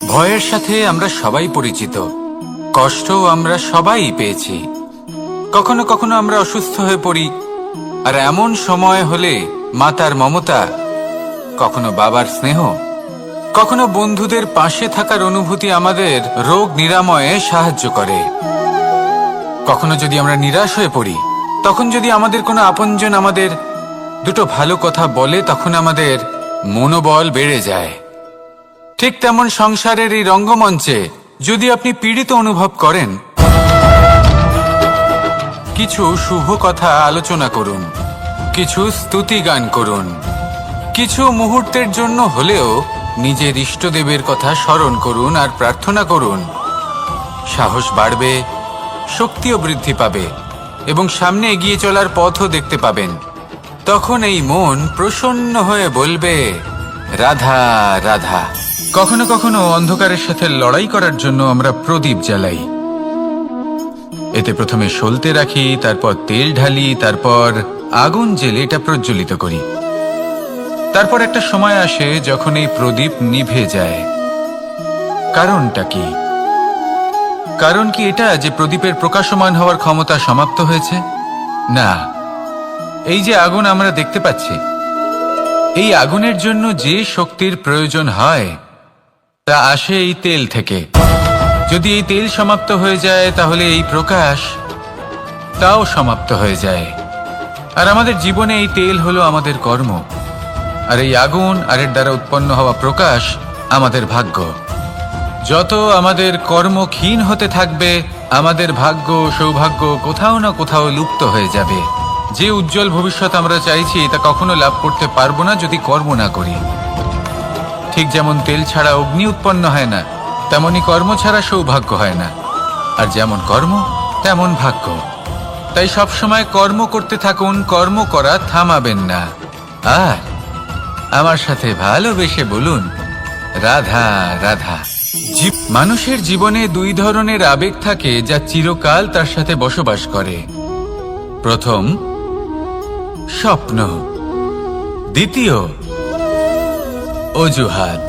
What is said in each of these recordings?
ভয়ের সাথে আমরা সবাই পরিচিত, কষ্টও আমরা সবাই পেয়েছি। কখনো কখনো আমরা অসুস্থ হয়ে পড়ি, আর এমন সময় হলে মাতার মমতা, কখনো বাবার স্নেহ, কখনো বন্ধুদের পাশে থাকার অনুভূতি আমাদের রোগ নিরাময়ে সাহায্য করে। কখনো যদি আমরা নিরাশ হয়ে পড়ি, তখন যদি আমাদের কোনো আপনজন আমাদের দুটো ভালো কথা বলে, তখন আমাদের মনোবল বেড়ে যায়। ঠিক তেমন সংসারের এই রঙ্গমঞ্চে যদি আপনি পীড়িত অনুভব করেন, কিছু শুভ কথা আলোচনা করুন, কিছু স্তুতি গান করুন, কিছু মুহূর্তের জন্য হলেও নিজের ইষ্টদেবের কথা স্মরণ করুন আর প্রার্থনা করুন। সাহস বাড়বে, শক্তিও বৃদ্ধি পাবে এবং সামনে এগিয়ে চলার পথও দেখতে পাবেন। তখন এই মন প্রসন্ন হয়ে বলবে, রাধা রাধা। কখনো কখনো অন্ধকারের সাথে লড়াই করার জন্য আমরা প্রদীপ জ্বালাই। এতে প্রথমে সলতে রাখি, তারপর তেল ঢালি, তারপর আগুন জেলে এটা প্রজ্বলিত করি। তারপর একটা সময় আসে যখন এই প্রদীপ নিভে যায়। কারণটা কি? কারণ কি এটা যে প্রদীপের প্রকাশমান হওয়ার ক্ষমতা সমাপ্ত হয়েছে? না, এই যে আগুন আমরা দেখতে পাচ্ছি, এই আগুনের জন্য যে শক্তির প্রয়োজন হয় তা আসে এই তেল থেকে। যদি এই তেল সমাপ্ত হয়ে যায়, তাহলে এই প্রকাশ তাও সমাপ্ত হয়ে যায়। আর আমাদের জীবনে এই তেল হলো আমাদের কর্ম, আর এই আগুন আর এর দ্বারা উৎপন্ন হওয়া প্রকাশ আমাদের ভাগ্য। যত আমাদের কর্ম ক্ষীণ হতে থাকবে, আমাদের ভাগ্য সৌভাগ্য কোথাও না কোথাও লুপ্ত হয়ে যাবে। যে উজ্জ্বল ভবিষ্যৎ আমরা চাইছি তা কখনো লাভ করতে পারবো না যদি কর্ম না করি। ঠিক যেমন তেল ছাড়া অগ্নি উৎপন্ন হয় না, তেমনি কর্ম ছাড়া সৌভাগ্য হয় না। আর যেমন কর্ম তেমন ভাগ্য। তাই সবসময় কর্ম করতে থাকুন, কর্ম করা থামাবেন না। আর আমার সাথে ভালোবেসে বলুন, রাধা রাধা। মানুষের জীবনে দুই ধরনের আবেগ থাকে যা চিরকাল তার সাথে বসবাস করে। প্রথম, স্বপ্ন। দ্বিতীয়, অজুহাত।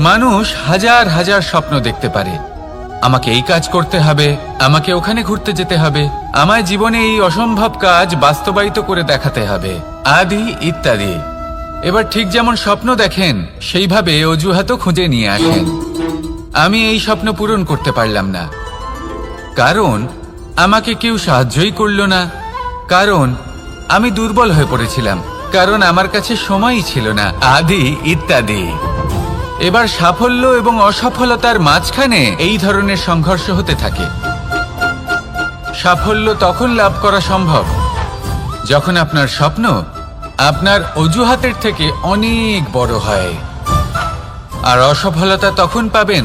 মানুষ হাজার হাজার স্বপ্ন দেখতে পারে। আমাকে এই কাজ করতে হবে, আমাকে ওখানে ঘুরতে যেতে হবে, আমায় জীবনে এই অসম্ভব কাজ বাস্তবায়িত করে দেখাতে হবে, আদি ইত্যাদি। এবার ঠিক যেমন স্বপ্ন দেখেন, সেইভাবে অজুহাতও খুঁজে নিয়ে আসেন। আমি এই স্বপ্ন পূরণ করতে পারলাম না, কারণ আমাকে কেউ সাহায্যই করল না, কারণ আমি দুর্বল হয়ে পড়েছিলাম, কারণ আমার কাছে সময়ই ছিল না, আদি ইত্যাদি। এবার সাফল্য এবং অসফলতার মাঝখানে এই ধরনের সংঘর্ষ হতে থাকে। সাফল্য তখন লাভ করা সম্ভব যখন আপনার স্বপ্ন আপনার অজুহাতের থেকে অনেক বড় হয়, আর অসফলতা তখন পাবেন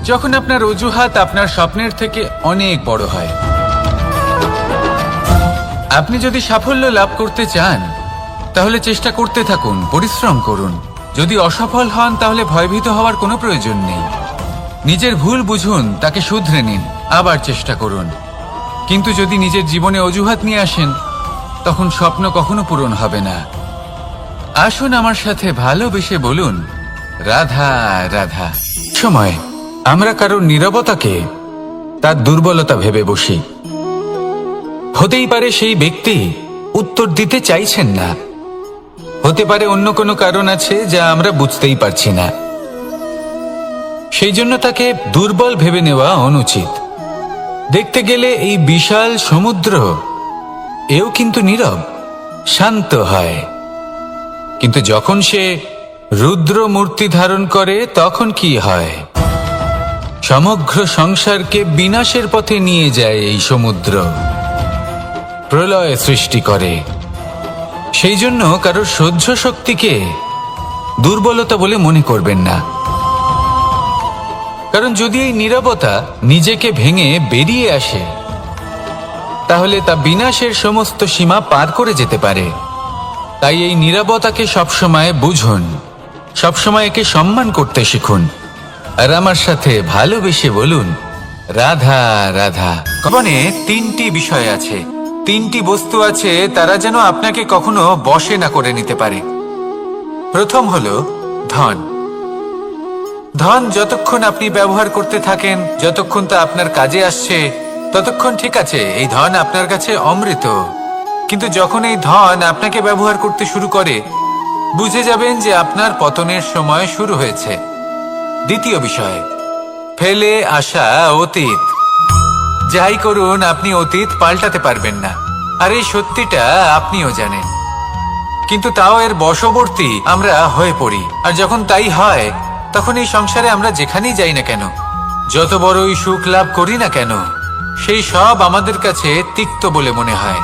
যখন আপনার অজুহাত আপনার স্বপ্নের থেকে অনেক বড় হয়। আপনি যদি সাফল্য লাভ করতে চান, তাহলে চেষ্টা করতে থাকুন, পরিশ্রম করুন। যদি অসফল হন, তাহলে ভয়ভীত হওয়ার কোনো প্রয়োজন নেই। নিজের ভুল বুঝুন, তাকে শুধরে নিন, আবার চেষ্টা করুন। কিন্তু যদি নিজের জীবনে অজুহাত নিয়ে আসেন, তখন স্বপ্ন কখনো পূরণ হবে না। আসুন আমার সাথে ভালোবেসে বলুন, রাধা রাধা। সময় আমরা কারোর নীরবতাকে তার দুর্বলতা ভেবে বসি। হতেই পারে সেই ব্যক্তি উত্তর দিতে চাইছেন না, হতে পারে অন্য কোনো কারণ আছে যা আমরা বুঝতেই পারছি না। সেই জন্য তাকে দুর্বল ভেবে নেওয়া অনুচিত। দেখতে গেলে এই বিশাল সমুদ্র এও কিন্তু নীরব, শান্ত হয়। কিন্তু যখন সে রুদ্র মূর্তি ধারণ করে, তখন কি হয়? সমগ্র সংসারকে বিনাশের পথে নিয়ে যায় এই সমুদ্র, প্রলয় সৃষ্টি করে। সেই জন্য কারোর সহ্য শক্তিকে দুর্বলতা বলে মনে করবেন না, কারণ যদি এই নীরবতা নিজেকে ভেঙে বেরিয়ে আসে, তাহলে তা বিনাশের সমস্ত সীমা পার করে যেতে পারে। তাই এই নীরবতাকে সবসময় বুঝুন, সবসময় একে সম্মান করতে শিখুন, আর আমার সাথে ভালোবেসে বলুন, রাধা রাধা। জীবনে তিনটি বিষয় আছে, তিনটি বস্তু আছে, তারা যেন আপনাকে কখনো বশে না করে নিতে পারে। প্রথম হলো ধন, ধন যতক্ষণ আপনি ব্যবহার করতে থাকেন, যতক্ষণ তা আপনার কাজে আসছে, ততক্ষণ ঠিক আছে, এই ধন আপনার কাছে অমৃত। কিন্তু যখন এই ধন আপনাকে ব্যবহার করতে শুরু করে, বুঝে যাবেন যে আপনার পতনের সময় শুরু হয়েছে। দ্বিতীয় বিষয়, ফেলে আসা অতীত। যাই করুন, আপনি অতীত পাল্টাতে পারবেন না, আর এই সত্যিটা আপনিও জানেন। কিন্তু তাও এর বশবর্তী আমরা হয়ে পড়ি, আর যখন তাই হয়, তখন এই সংসারে আমরা যেখানেই যাই না কেন, যত বড়ই সুখ লাভ করি না কেন, সেই সব আমাদের কাছে তিক্ত বলে মনে হয়।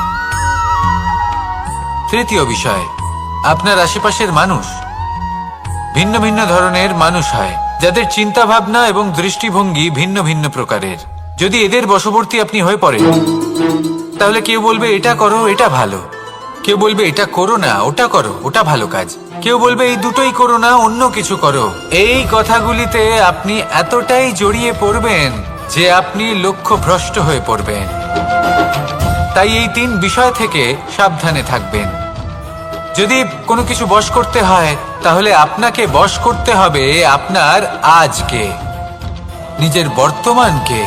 তৃতীয় বিষয়, আপনার আশেপাশের মানুষ ভিন্ন ভিন্ন ধরনের মানুষ হয়, যাদের চিন্তা ভাবনা এবং দৃষ্টিভঙ্গি ভিন্ন ভিন্ন প্রকারের। যদি এদের বশবর্তী আপনি হয়ে পড়েন, তাহলে কেউ বলবে এটা করো, এটা ভালো। কেউ বলবে এটা করো না, ওটা করো, ওটা ভালো কাজ। কেউ বলবে এই দুটোই করো না, অন্য কিছু করো। এই কথাগুলিতে আপনি এতটাই জড়িয়ে পড়বেন যে আপনি লক্ষ্যভ্রষ্ট হয়ে পড়বেন। তাই এই তিন বিষয় থেকে সাবধানে থাকবেন। যদি কোনো কিছু বশ করতে হয়, তাহলে আপনাকে বশ করতে হবে আপনার আজকে, নিজের বর্তমানকে।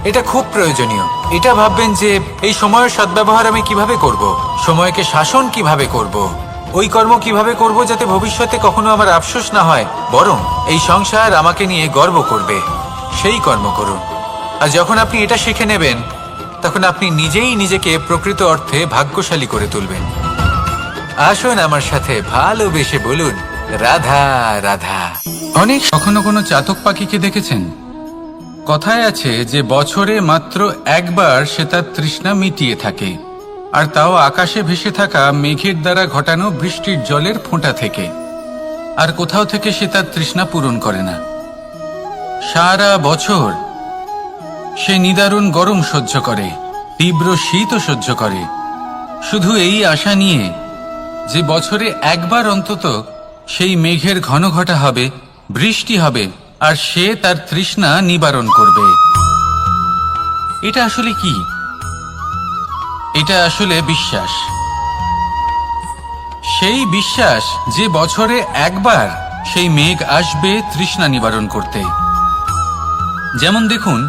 এটা খুব প্রয়োজনীয়। এটা ভাববেন যে এই সময়ের সদ্ব্যবহার আমি কিভাবে করব, সময়কে শাসন কিভাবে করব, ওই কর্ম কিভাবে করব যাতে ভবিষ্যতে কখনো আমার আফসোস না হয়, বরং এই সংসার আমাকে নিয়ে গর্ব করবে, সেই কর্ম করুন। আর যখন আপনি এটা শিখে নেবেন, তখন আপনি নিজেই নিজেকে প্রকৃত অর্থে ভাগ্যশালী করে তুলবেন। আসুন আমার সাথে ভালোবেসে বলুন, রাধা রাধা। অনেক কখনো কোনো চাতক পাখিকে দেখেছেন? কথায় আছে যে বছরে মাত্র একবার সে তার তৃষ্ণা মিটিয়ে থাকে, আর তাও আকাশে ভেসে থাকা মেঘের দ্বারা ঘটানো বৃষ্টির জলের ফোঁটা থেকে। আর কোথাও থেকে সে তার তৃষ্ণা পূরণ করে না। সারা বছর সে নিদারুণ গরম সহ্য করে, তীব্র শীতও সহ্য করে, শুধু এই আশা নিয়ে যে বছরে একবার অন্তত সেই মেঘের ঘন ঘটা হবে, বৃষ্টি হবে, আর সে তার তৃষ্ণা নিবারণ করবে। এটা আসলে কি? এটা আসলে বিশ্বাস। সেই বিশ্বাস যে বছরে একবার সেই মেঘ আসবে তৃষ্ণা নিবারণ করতে। যেমন দেখুন,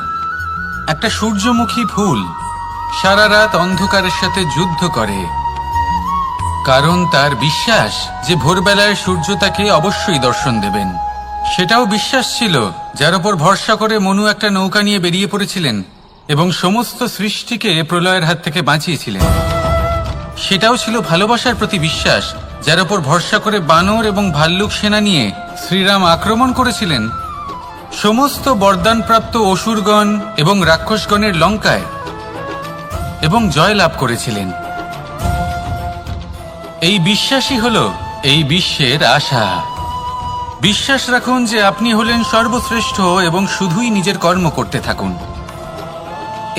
একটা সূর্যমুখী ফুল সারা রাত অন্ধকারের সাথে যুদ্ধ করে, কারণ তার বিশ্বাস যে ভোরবেলায় সূর্য তাকে অবশ্যই দর্শন দেবেন। সেটাও বিশ্বাস ছিল যার উপর ভরসা করে মনু একটা নৌকা নিয়ে বেরিয়ে পড়েছিলেন এবং সমস্ত সৃষ্টিকে প্রলয়ের হাত থেকে বাঁচিয়েছিলেন। সেটাও ছিল ভালোবাসার প্রতি বিশ্বাস, যার উপর ভরসা করে বানর এবং ভাল্লুক সেনা নিয়ে শ্রীরাম আক্রমণ করেছিলেন সমস্ত বরদানপ্রাপ্ত অসুরগণ এবং রাক্ষসগণের লঙ্কায় এবং জয় লাভ করেছিলেন। এই বিশ্বাসই হলো এই বিশ্বের আশা। বিশ্বাস রাখুন যে আপনি হলেন সর্বশ্রেষ্ঠ এবং শুধুই নিজের কর্ম করতে থাকুন।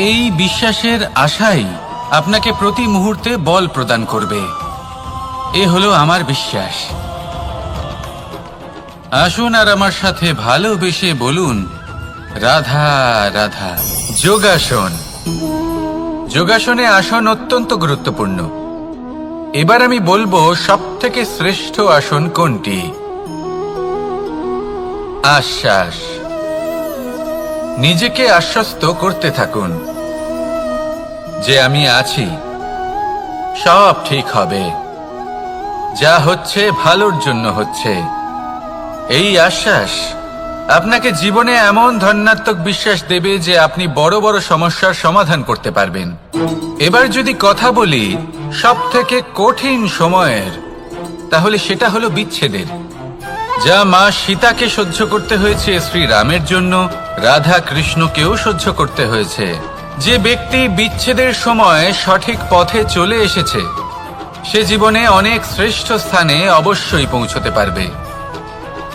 এই বিশ্বাসের আশাই আপনাকে প্রতি মুহূর্তে বল প্রদান করবে। এ হলো আমার বিশ্বাস। আসুন আর আমার সাথে ভালোবেসে বলুন, রাধা রাধা। যোগাসন। যোগাসনে আসন অত্যন্ত গুরুত্বপূর্ণ। এবার আমি বলবো সবথেকে শ্রেষ্ঠ আসন কোনটি। আশ্বাস। নিজেকে আশ্বস্ত করতে থাকুন যে আমি আছি, সব ঠিক হবে, যা হচ্ছে ভালোর জন্য হচ্ছে। এই আশ্বাস আপনাকে জীবনে এমন ধন্যাত্মক বিশ্বাস দেবে যে আপনি বড় বড় সমস্যার সমাধান করতে পারবেন। এবার যদি কথা বলি সবথেকে কঠিন সময়ের, তাহলে সেটা হলো বিচ্ছেদের। যা মা সীতাকে সহ্য করতে হয়েছে শ্রীরামের জন্য, রাধা কৃষ্ণকেও সহ্য করতে হয়েছে। যে ব্যক্তি বিচ্ছেদের সময় সঠিক পথে চলে এসেছে, সে জীবনে অনেক শ্রেষ্ঠ স্থানে অবশ্যই পৌঁছতে পারবে।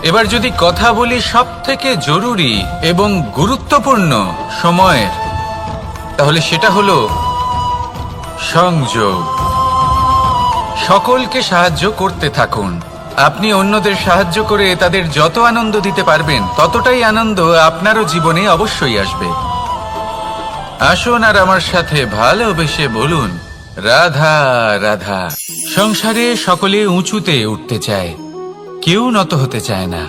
এবার যদি কথা বলি সবথেকে জরুরি এবং গুরুত্বপূর্ণ সময়ের, তাহলে সেটা হলো সংযোগ। সকলকে সাহায্য করতে থাকুন। আপনি অন্যদের সাহায্য করে তাদের যত আনন্দ দিতে পারবেন, ততটাই আনন্দ আপনারও জীবনে অবশ্যই আসবে। আসুন আর আমার সাথে ভালোবেসে বলুন, রাধা রাধা। সংসারে সকলে উঁচুতে উঠতে চায়, কেউ নত হতে চায় না।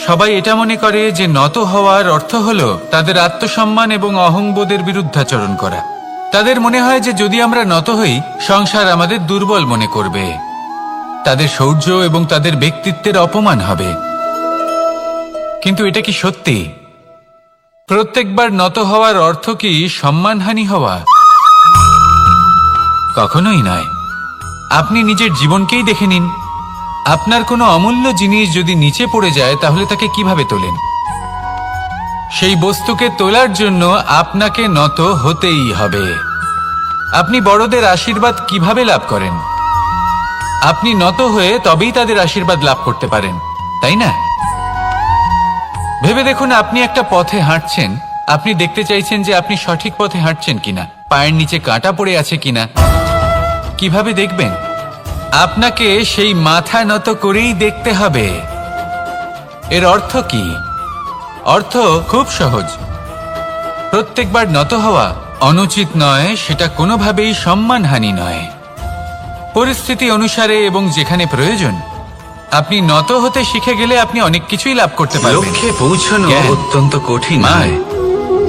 সবাই এটা মনে করে যে নত হওয়ার অর্থ হলো তাদের আত্মসম্মান এবং অহংবোধের বিরুদ্ধাচরণ করা। তাদের মনে হয় যে যদি আমরা নত হই, সংসার আমাদের দুর্বল মনে করবে, তাদের শৌর্য এবং তাদের ব্যক্তিত্বের অপমান হবে। কিন্তু এটা কি সত্যি? প্রত্যেকবার নত হওয়ার অর্থ কি সম্মানহানি হওয়া? কখনোই নয়। আপনি নিজের জীবনকেই দেখে নিন। আপনার কোনো অমূল্য জিনিস যদি নিচে পড়ে যায় তাহলে তাকে কিভাবে তোলেন? সেই বস্তুকে তোলার জন্য আপনাকে নত হতেই হবে। আপনি বড়দের আশীর্বাদ কিভাবে লাভ করেন? আপনি নত হয়ে তবেই তাদের আশীর্বাদ লাভ করতে পারেন, তাই না? ভেবে দেখুন, আপনি একটা পথে হাঁটছেন, আপনি দেখতে চাইছেন যে আপনি সঠিক পথে হাঁটছেন কিনা, পায়ের নিচে কাঁটা পড়ে আছে কিনা। কিভাবে দেখবেন? আপনাকে সেই মাথা নত করেই দেখতে হবে। এর অর্থ কি? অর্থ খুব সহজ। প্রত্যেকবার নত হওয়া অনুচিত নয়, সেটা কোনোভাবেই সম্মানহানি নয়। পরিস্থিতি অনুসারে এবং যেখানে প্রয়োজন আপনি নত হতে শিখে গেলে আপনি অনেক কিছুই লাভ করতে পারবেন। লক্ষ্যে পৌঁছানো অত্যন্ত কঠিন হয়।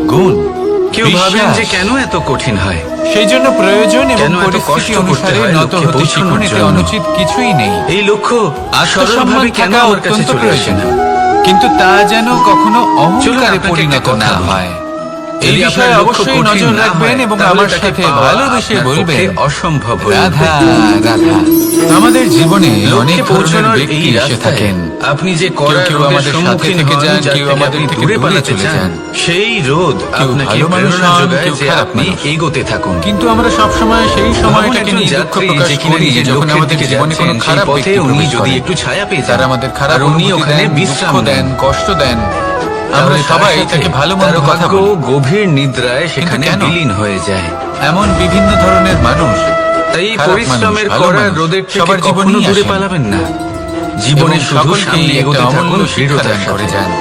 গুণ কেউ ভাবেন যে কেন এত কঠিন হয়? সেই জন্য প্রয়োজন এবং পরিস্থিতি অনুসারে নত হতে শিখুন। এতে অনুচিত কিছুই নেই। এই লক্ষ্য আত্মসম্মান কেন থাকা আমার কাছে অত্যন্ত চলে আসে প্রয়োজন, না? কিন্তু তা যেন কখনো অহংকারে আপনাকে পরিণত একটা কথা না বলি। হয়। এই যদি বিষয়ে আপনার লক্ষ্য অবশ্যই কঠিন নজর না রাখবেন হয়, এবং তাহলে আমার তাকে সাথে পাওয়া ভালোবেসে আপনার বলবেন, পক্ষে অসম্ভব হয়ে রাধা উঠবে। রাধা। আমাদের জীবনে অনেক লক্ষ্যে ধরনের পৌঁছানোর ব্যক্তি এই এসে রাস্তায় থাকেন। আপনি যে কেউ কড়া কেউ রোদের আমাদের সাথে সম্মুখীন থেকে হন, যান, যার কেউ থেকে আমাদের আপনি থেকে দূরে দূরে পালাতে চলে চান, যান। সেই রোদ কেউ আপনাকে ভালো মানুষ প্রেরণা হন, যোগায় কেউ যে খারাপ আপনি মানুষ। এগোতে থাকুন। কিন্তু আমরা সবসময় সেই সময়টাকে নিয়ে দুঃখ যাত্রী প্রকাশ যে কিনা করি নিজের যখন লক্ষ্যের আমাদের দিকে জীবনে কোনো যাচ্ছেন, সেই খারাপ পথে ব্যক্তি উনি প্রবেশ যদি করেন। একটু ছায়া পেয়ে যান, তারা আমাদের খারাপ আর উনি অনুভূতি ওখানে দেন, বিশ্রাম দুঃখ দেন, কষ্ট দেন। আমরা সবাই তাকে ভালো মন্দ কথা ভাগ্য বলি। গভীর নিদ্রায় সেখানে কেন? বিলীন হয়ে যায়। এমন বিভিন্ন ধরনের মানুষ, তাই খারাপ পরিশ্রমের মানুষ, ভালো কড়া মানুষ, রোদের থেকে সবার কখনো জীবনেই দূরে আসেন। পালাবেন না। জীবনে এবং শুধু সকলকেই সামনে একটা এগোতে থাকুন, অমূল্য শিক্ষা দৃঢ়তার দান করে সাথে। যান।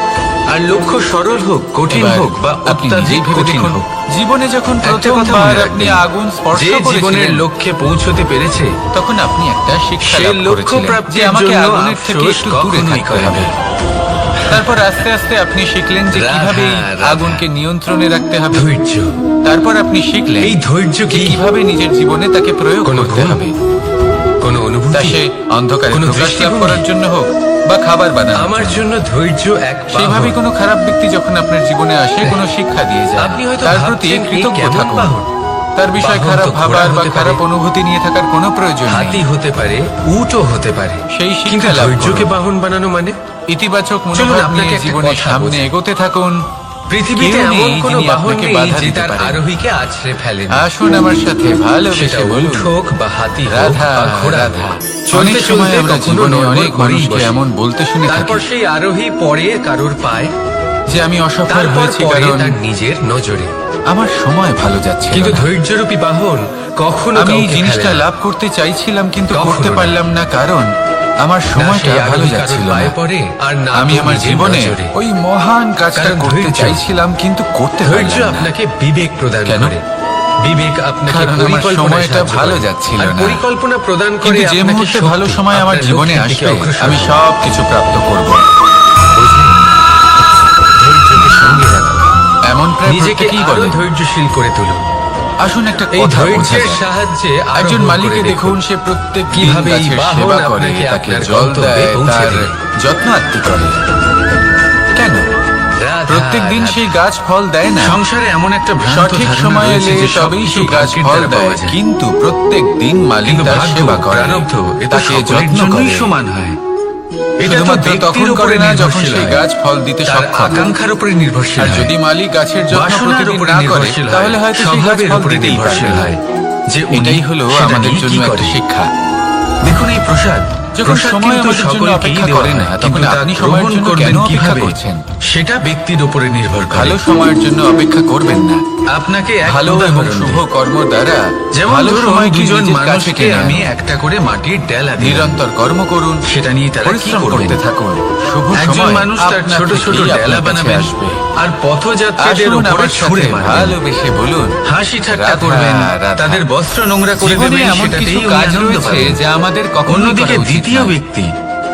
আর লক্ষ্য সরল হোক, কঠিন এবার হোক বা আপনি অত্যাধিক নিজেই ভেবে কঠিন দেখুন, হোক, জীবনে যখন একটা কথা প্রথমবার মনে আপনি রাখবেন, আগুন স্পর্শ যে জীবনের করেছিলেন, লক্ষ্যে পৌঁছতে পেরেছে, তখন আপনি একটা শিক্ষা সে লাভ লক্ষ্য করেছিলেন প্রাপ্তির যে আমাকে জন্য আগুনের থেকে আফসোস একটু দূরে কখনোই থাকতে করে হবে। না। তারপর আস্তে আস্তে আপনি শিখলেন যে রাধা, কিভাবে এই রাধা। আগুনকে নিয়ন্ত্রণে রাখতে হবে। ধৈর্য। তারপর আপনি শিখলেন এই ধৈর্য যে কি? কিভাবে নিজের জীবনে তাকে প্রয়োগ কোনো করতে গুণ? হবে। কোনো তা অনুভূতি, সে অন্ধকারে কোনো প্রকাশ লাভ দৃষ্টিভঙ্গি? করার জন্য হোক বা খাবার বানানোর আমার জন্য। জন্য ধৈর্য এক সেইভাবে বাহন। কোনো খারাপ ব্যক্তি যখন আপনার জীবনে আসে, কোনো শিক্ষা দিয়ে যায়, আপনি হয়তো তার প্রতি ভাবছেন, এই কৃতজ্ঞ কেমন থাকুন। বাহন? তার বিষয়ে বাহন খারাপ তো ঘোড়া ভাবার বা হতে খারাপ পারে, অনুভূতি নিয়ে থাকার কোনো প্রয়োজন নেই। হাতি হতে পারে, উটও হতে পারে। সেই কিন্তু শিক্ষা লাভ ধৈর্যকে করুন। বাহন বানানো মানে ইতিবাচক চলুন মনোভাব আপনাকে নিয়ে একটা জীবনের কথা সামনে বোঝাই। এগোতে থাকুন। পৃথিবীতে কেউ এমন নেই কোনো যিনি বাহন আপনাকে নেই বাধা যে দিতে তার পারে। আরোহীকে আছড়ে ফেলে। আসুন আমার সাথে ভালোবেসে সেটা উট বলুন, হোক বা হাতি হোক রাধা বা ঘোড়া রাধা। হোক। অনেক চলতে সময় চলতে আমরা কখনো জীবনে নড়বড় অনেক করেই মানুষকে বসি। এমন বলতে শুনে তারপর থাকি সেই আরোহী পড়ে কারোর পায়, যে আমি অসফল তারপর হয়েছি পড়ে কারণ তার নিজের নজরে। আমার সময় ভালো যাচ্ছে কিন্তু না। ধৈর্যরূপী বাহন কখনো আমি এই কাউকে জিনিসটা ফেলে না। লাভ করতে চাইছিলাম কিন্তু কখনো করতে না। পারলাম না, কারণ আমার না সময়টা সেই ভালো আরোহী যাচ্ছিল কারোর না। পায়ে পড়ে, আর না আমি তো আমার নিজের জীবনে নজরে। ওই মহান কাজটা কারণ করতে ধৈর্য- চাইছিলাম কিন্তু করতে ধৈর্য পারলাম না। আপনাকে বিবেক প্রদান কেন? করে। বিবেক আপনাকে কারণ আমার পরিকল্পনায় সময়টা সাহায্য ভালো করে। যাচ্ছিল আর না। পরিকল্পনা প্রদান করে কিন্তু যে আপনাকে মুহূর্তে শক্তি, ভালো সময় আমার আপনার জীবনে লক্ষ্যের দিকে আসবে, অগ্রসর আমি হন। সব কিছু প্রাপ্ত করব। বুঝলেন? ধৈর্যকে সঙ্গে রাখুন। এমন প্রায় নিজেকে প্রত্যেকেই আরো বলে। ধৈর্যশীল করে তুলুন। আসুন একটা এই কথা বোঝা ধৈর্যের যাক। সাহায্যে একজন আরোহণ মালিকে করে দেখুন, সে প্রত্যেক দিন কিভাবে এই গাছের বাহন সেবা করে, আপনাকে তাকে আপনার জল গন্তব্যে দেয়, পৌঁছে তার দেবে। যত্ন আত্তি করে। কেন? রাধা, প্রত্যেক দিন রাধা। সেই গাছ ফল দেয় না। সংসারে এমন একটা ভ্রান্ত সঠিক ধারণা সময়ে রয়েছে এলে যে তবেই সবকিছু সেই গাছ ভাগ্যের ফল দ্বারা পাওয়া দেয়, যায়। কিন্তু প্রত্যেক দিন মালিক কিন্তু তার ভাগ্য, সেবা করে, প্রারব্ধ, এ তো তাকে সকলের যত্ন জন্যই করে। সমান হয়। এটা তো শুধুমাত্র ব্যক্তির তখন উপরে করে না যখন নির্ভরশীল সেই হয়। গাছ ফল দিতে তার সক্ষম। আকাঙ্ক্ষার উপরে নির্ভরশীল আর হয়। যদি মালিক গাছের যত্ন বাসনার প্রতিদিন উপরে না করে, নির্ভরশীল হয়। তাহলে হয়তো সেই গাছ স্বভাবের ফল উপরে দিতেই নির্ভরশীল পারবে না। হয়। যে উনি এটাই হলো সেটা আমাদের নিয়ে জন্য কি একটা করে। শিক্ষা। দেখুন এই প্রসাদ, যখন প্রসাদ সময় কিন্তু আমাদের জন্য সকলকেই অপেক্ষা দেওয়া করে না, হয়, তখন কিন্তু তা আপনি সময়ের গ্রহণ জন্য করবেন কেন অপেক্ষা কিভাবে, করছেন? সেটা ব্যক্তির উপরে নির্ভর করে। ভালো সময়ের জন্য অপেক্ষা করবেন না। আপনাকে এক ভালো এবং উদাহরণ শুভ দিই। কর্ম দ্বারা যেমন ভালো ধরুন সময় দুজন নিজের কাছে মানুষকে টেনে আমি আনুন। একটা করে মাটির ডেলা দিই। নিরন্তর কর্ম করুন, সেটা নিয়ে তারা কি পরিশ্রম করবেন? করতে থাকুন। শুভ একজন সময় মানুষ তার আপনা ছোট ছোট থেকেই ডেলা আপনার কাছে বানাবেন আসবে। আর পথযাত্রীদের আসুন উপরে আমার ছুঁড়ে সাথে মারবেন। ভালোবেসে বলুন, হাসি ঠাট্টা রাধা, করবেন, রাধা। তাদের বস্ত্র নোংরা করে জীবনে দেবেন, এমন কিছু সেটাতেই উনি কাজ আনন্দ রয়েছে পাবেন। যা আমাদের কখনোই অন্যদিকে করা উচিত দ্বিতীয় নয়। ব্যক্তি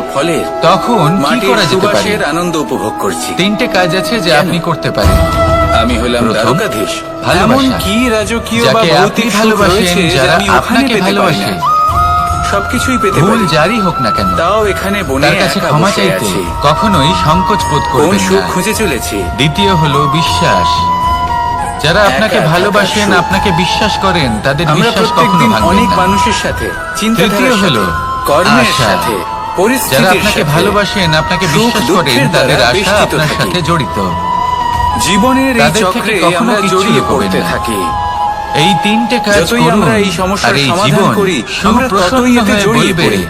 পাকা ফলের তখন কি মাটির করা যেতে পারে? সুবাসের আনন্দ উপভোগ করছি। তিনটে কাজ আছে যা আপনি করতে পারেন। আমি হলাম প্রথম, দ্বারকাধীশ। ভালোবাসা। এমন কি রাজকীয় বা যাকে আপনি ভৌতিক সুখ ভালোবাসেন, রয়েছে যে যারা আমি ওখানে আপনাকে পেতে পারি ভালোবাসে। না? সবকিছুই পেতে ভুল পারি, জারি হোক না কেন, তাও এখানে বনে তার কাছে একা ক্ষমা বসে চাইতে আছি। কখনোই সংকোচ বোধ কোন করবেন সুখ না। খুঁজে চলেছি? দ্বিতীয় হলো বিশ্বাস। যারা আপনাকে একা ভালোবাসেন, থাকার সুখ। আপনাকে বিশ্বাস করেন, তাদের আমরা বিশ্বাস কখনো প্রত্যেকদিন ভাঙবেন অনেক না। মানুষের সাথে, তৃতীয় চিন্তাধারার হলো সাথে, কর্মের আশা। সাথে, যারা পরিস্থিতির আপনাকে সাথে, ভালোবাসেন, আপনাকে সুখ বিশ্বাস করেন, দুঃখের তাদের দ্বারা আশা বেষ্টিত আপনার থাকি। সাথে জড়িত। জীবনের এই তাদের থেকে চক্রে কখনো আমরা কিচ্ছু জড়িয়ে লুকোবেন পড়তে না। থাকি। এই তিনটে কাজ যতই করুন, আমরা এই সমস্যার আর এই সমাধান জীবন করি, আমরা সুপ্রসন্ন ততই এতে হয়ে জড়িয়ে বলবে, পড়ি।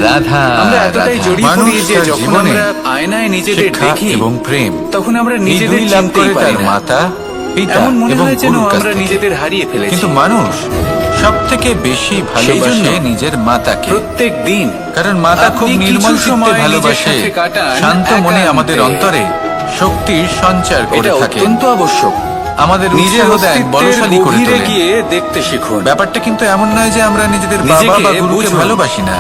রাধা আমরা এতটাই রাধা। জড়িয়ে মানুষ পড়ি যে তার যখন জীবনে আমরা আয়নায় নিজেদের শিক্ষা দেখি এবং প্রেম তখন আমরা এই নিজেদের দুই লাভ চিনতেই করে পারি তার না। মাতা, পিতা এমন মনে এবং হয় যেন গুরুর কাছ আমরা থেকে। নিজেদের হারিয়ে ফেলেছি। কিন্তু মানুষ সব থেকে বেশি ভালোবাসে জন্য নিজের মাতাকে। প্রত্যেক দিন কারণ মাতা খুব আপনি নির্মল কিছু চিত্তে সময় নিজের ভালোবাসে, সাথে কাটান শান্ত মনে একান্তে। আমাদের অন্তরে শক্তির সঞ্চার করে এটা থাকে। অত্যন্ত আবশ্যক। আমাদের নিজের উৎসাহ দেন, অস্তিত্বের বলশালী করে গভীরে তোলেন। গিয়ে দেখতে শিখুন। ব্যাপারটা কিন্তু এমন নয় যে আমরা নিজেদের বাবা নিজেকে বা গুরুকে বুঝুন। ভালোবাসি না,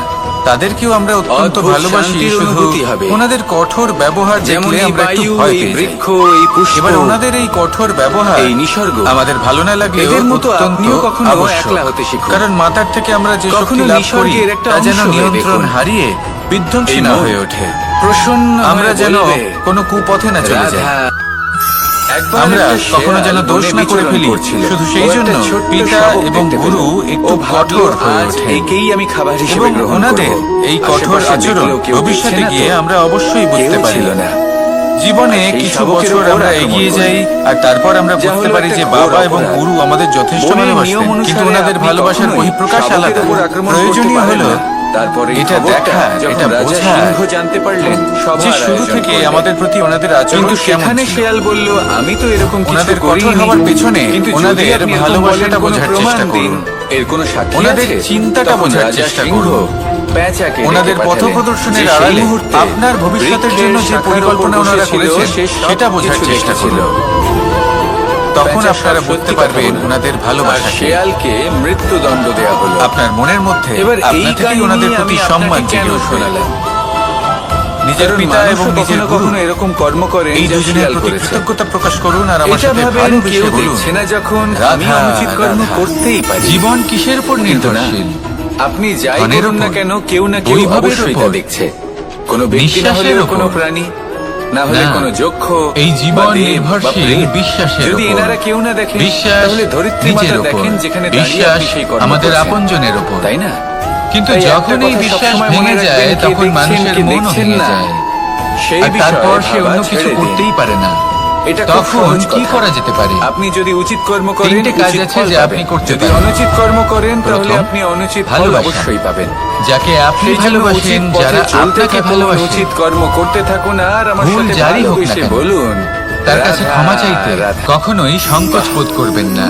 তাদেরকেও আমরা অত্যন্ত অদ্ভুত ভালোবাসি। শান্তির শুধু অনুভূতি হবে। ওনাদের কঠোর ব্যবহার যেমন দেখলে এই আমরা একটু বায়ু, ভয় এই পেয়ে যাই। বৃক্ষ, এই পুষ্প, এবার ওনাদের এই কঠোর ব্যবহার, এই নিসর্গ, আমাদের ভালো না লাগলেও এদের মতো অত্যন্ত আপনিও কখনো আবশ্যক। একলা হতে শিখুন। কারণ মাতার থেকে আমরা যে শক্তি কখনো লাভ করি নিসর্গের একটা তা যেন অংশ হয়ে নিয়ন্ত্রণ দেখুন। হারিয়ে বিধ্বংসী এই না মন হয়ে ওঠে। প্রসন্ন আমরা হয়ে যেন বলবে, কোনো কুপথে না চলে যাই। রাধা। একবার আমরা একটা কখনো শেয়াল যেন দোষ বনে না করে বিচরণ ফেলি। করছিল। শুধু সেই ও একটা জন্য ছোট্ট পিতা শাবক এবং দেখতে গুরু পেল। একটু ও ভাবলো, কঠোর হয়ে আজ ওঠেন। একেই আমি খাবার হিসেবে এবং গ্রহণ ওনাদের করব। এই কঠোর আশেপাশে আচরণ দেখলেও কেউ ভবিষ্যতে দেখছে না গিয়ে তো? আমরা অবশ্যই বুঝতে কেউ পারি। ছিল না। জীবনে আর সেই কিছু শাবকের বছর উপর আমরা আক্রমণ এগিয়ে করে। যাই আর তারপর আমরা যা বুঝতে হলো পারি একটা যে ঘোর বাবা এবং অপরাধ। গুরু আমাদের যথেষ্ট বনের ভালোবাসতেন, নিয়ম কিন্তু অনুসারে ওনাদের আপনি ভালোবাসার কখনোই বহিঃপ্রকাশ শাবকের আলাদা। উপর আক্রমণ করতে প্রয়োজনীয় পারেন হলো না। তারপরে এটা দেখা, এটা রাজা বোঝা সিংহ জানতে পারলেন যে শুরু থেকে আমাদের প্রতি ওনাদের আচরণ কিন্তু কেমন সেখানে ছিল। শেয়াল বলল, আমি তো এরকম কিছু ওনাদের কঠোর করিনি। হওয়ার পেছনে কিন্তু যদি ওনাদের আপনি এরকম ভালোবাসাটা বলেন, কোনো বোঝার প্রমাণ চেষ্টা দিন, করুন। এর কোনো সাক্ষী ওনাদের আছে? চিন্তাটা তখন বোঝার রাজা চেষ্টা সিংহ করুন। পেঁচাকে ওনাদের ডেকে পথ পাঠালেন, প্রদর্শনের যে সেই আড়ালে মুহূর্তে আপনার ভবিষ্যতের জন্য যে বৃক্ষের পরিকল্পনা শাখার ওনারা উপর বসেছিল, করেছেন সে সব সেটা বোঝার কিছু চেষ্টা দেখেছিল। করুন। তখন পেঁচা আপনারা সব বুঝতে সত্যি পারবেন কথা বলল। ওনাদের আর ভালোবাসাকে। শেয়ালকে মৃত্যুদণ্ড দেয়া হলো। আপনার মনের মধ্যে এবার এই আপনা থেকেই কাহিনী ওনাদের আমি প্রতি আপনাকে সম্মান কেন জেগে উঠবে। শোনালাম? নিজের কারণ পিতা এবং মানুষও নিজের কখনো গুরু কখনো এরকম কর্ম করেন এই যা দুজনের শিয়াল প্রতি করেছে। কৃতজ্ঞতা প্রকাশ করুন আর আমার এটা সাথে ভাবেন ভালোবেসে কেউ বলুন, দেখছে না যখন আমি রাধা, অনুচিত কর্ম রাধা। করতেই পারি। জীবন কিসের উপর কিন্তু না, নির্ভরশীল? আপনি যাই ধনের করুন না উপর, কেন, কেউ না কেউ বৈভবের অবশ্যই তা উপর, দেখছে। কোনো ব্যক্তি না নিঃশ্বাসের হলেও উপর। কোনো প্রাণী, না হলে না, কোনো যক্ষ, এই জীবন বা দেব, বা নির্ভরশীল প্রেত। বিশ্বাসের যদি উপর। এনারা কেউ না দেখেন, বিশ্বাস তাহলে ধরিত্রী নিজের মাতা উপর, দেখেন যেখানে দাঁড়িয়ে বিশ্বাস আপনি সেই কর্ম আমাদের করছেন। আপনজনের উপর। তাই না? কিন্তু তাই একটা যখন এই কথা বিশ্বাস সবসময় ভেঙে মনে যায় রাখবেন, কে তখন দেখছেন, মানুষের কে মনও দেখছেন ভেঙে না। যায় সেই আর বিষয়ে তারপর সে ভাবা অন্য কিছু ছেড়ে দিন। করতেই পারে না। এটা খুব তখন সহজ কি কথা। করা যেতে পারে? আপনি যদি উচিত কর্ম করেন, তিনটে কাজ উচিত আছে ফল যে পাবেন। আপনি করতে যদি পারেন। অনুচিত কর্ম করেন তাহলে প্রথম, আপনি অনুচিত ফল ভালোবাসা। অবশ্যই পাবেন। যাকে আপনি সেই জন্য ভালোবাসেন, উচিত পথে যারা চলতে আপনাকে থাকুন, ভালোবাসেন, উচিত কর্ম করতে থাকুন আর আমার ভুল সাথে যারই হোক না ভালোবেসে কেন, বলুন, তার কাছে রাধা, ক্ষমা চাইতে রাধা। কখনোই সংকোচ বোধ করবেন না।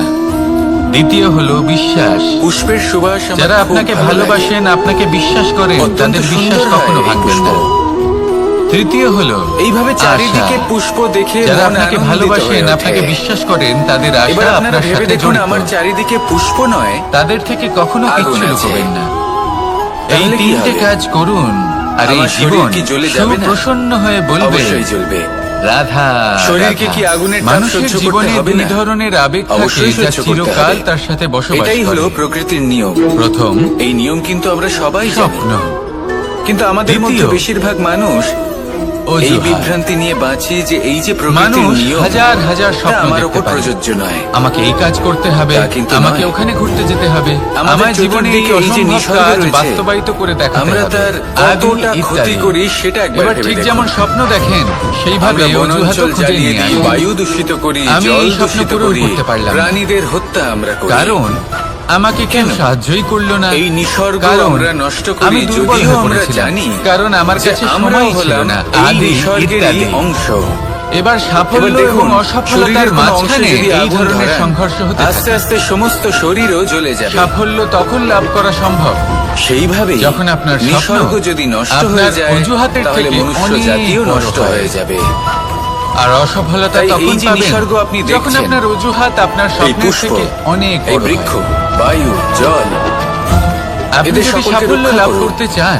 দ্বিতীয় হলো বিশ্বাস। পুষ্পের সুবাস আমার যারা খুব আপনাকে ভালো ভালোবাসেন, আপনাকে বিশ্বাস করেন, লাগে। অত্যন্ত তাদের বিশ্বাস সুন্দর কখনো হয় এই ভাঙবেন পুষ্প। না। তৃতীয় হলো এইভাবে চারিদিকে আশা। পুষ্প দেখে যারা মন আপনাকে আনন্দিত ভালোবাসেন, হয়ে ওঠে। আপনাকে বিশ্বাস করেন, তাদের এবার আশা আপনারা আপনার ভেবে সাথে দেখুন, জড়িত। আমার চারিদিকে পুষ্প নয়, তাদের থেকে কখনো আগুন কিচ্ছু আছে। লুকোবেন না। এই তাহলে কি তিনটে হবে? কাজ করুন আর এই আমার শরীর জীবন কি জ্বলে যাবে না? সুপ্রসন্ন হয়ে বলবে, অবশ্যই জ্বলবে। রাধা, শরীরকে রাধা। কি আগুনের তাপ মানুষের সহ্য করতে জীবনে হবে দুই না? ধরনের আবেগ থাকে অবশ্যই যা সহ্য করতে চিরকাল হবে। তার সাথে বসবাস এটাই হলো করে। প্রকৃতির নিয়ম। প্রথম, এই নিয়ম কিন্তু আমরা সবাই জানি, স্বপ্ন। কিন্তু আমাদের মধ্যে দ্বিতীয়, বেশিরভাগ মানুষ এই অজুহাত। বিভ্রান্তি নিয়ে বাঁচি যে এই যে প্রকৃতির মানুষ নিয়ম হাজার হাজার তা স্বপ্ন আমার দেখতে উপর পারে। প্রযোজ্য নয়। আমাকে এই কাজ করতে হবে, তা কিন্তু আমাকে নয়। ওখানে ঘুরতে যেতে হবে, আমাদের আমার জীবনে এই চতুর্দিকে এই যে অসম্ভব নিসর্গ কাজ রয়েছে, বাস্তবায়িত করে দেখাতে আমরা হবে। তার আদি কতটা ক্ষতি ইত্যাদি। করি সেটা একবার এবার ভেবে ঠিক দেখুন। যেমন স্বপ্ন দেখেন সেইভাবে আমরা অজুহাতও বনাঞ্চল খুঁজে জ্বালিয়ে নিয়ে দিই, আসুন। বায়ু দূষিত করি, আমি জল এই স্বপ্ন দূষিত পূরণ করি, করতে পারলাম না। প্রাণীদের হত্যা আমরা করি। কারণ আমাকে কেউ কেন? সাহায্যই করলো না। এই নিসর্গ কারণ আমরা নষ্ট করি, আমি দুর্বল যদিও হয়ে আমরা পড়েছিলাম। জানি কারণ আমার যে কাছে আমরাও সময় ছিল হলাম না। এই আদি নিসর্গেরই ইত্যাদি। অংশ। এবার সাফল্য এবার দেখুন, এবং অসফলতার শরীরের কোনো অংশে মাঝখানে যদি এই আগুন ধরনের ধরান, সংঘর্ষ হতে আস্তে থাকে। আস্তে সমস্ত শরীরও জ্বলে যাবে। সাফল্য তখন লাভ করা সম্ভব সেইভাবে যখন আপনার স্বপ্ন নিসর্গ যদি নষ্ট আপনার হয়ে যায় অজুহাতের তাহলে থেকে মনুষ্য অনেক জাতিও বড় নষ্ট হয়। হয়ে যাবে। আর অসফলতা তাই তখন এই যে পাবেন নিসর্গ আপনি যখন দেখছেন, আপনার অজুহাত আপনার এই স্বপ্নের পুষ্প, থেকে অনেক এই বড় বৃক্ষ, হয়। বায়ু, জল, আপনি এদের যদি সকলকে সাফল্য রক্ষা লাভ করুন। করতে চান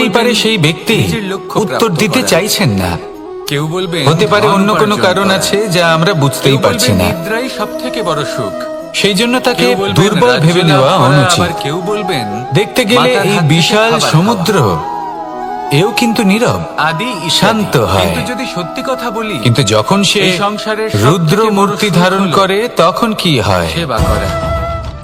হতেই বলবেন পারে সেই ব্যক্তি নিজের লক্ষ্য উত্তর প্রাপ্ত দিতে করা। চাইছেন না। কেউ বলবেন হতে পারে ধন অন্য কোনো উপার্জন কারণ করা। আছে যা আমরা বুঝতেই কেউ পারছি বলবেন না। নিদ্রাই সবথেকে বড় সুখ। সেই জন্য তাকে কেউ বলবেন দুর্বল ভেবে রাজ্য লাভ নেওয়া করা, অনুচিত। আবার কেউ বলবেন দেখতে গেলে মাতার এই হাত থেকে বিশাল খাবার সমুদ্র এও কিন্তু নীরব, আদি ইত্যাদি। শান্ত হয়। কিন্তু যদি সত্যি কথা বলি, কিন্তু যখন সে এই সংসারের সবথেকে রুদ্র বড় মূর্তি সুখ ধারণ হলো করে তখন কি হয়? সেবা করা।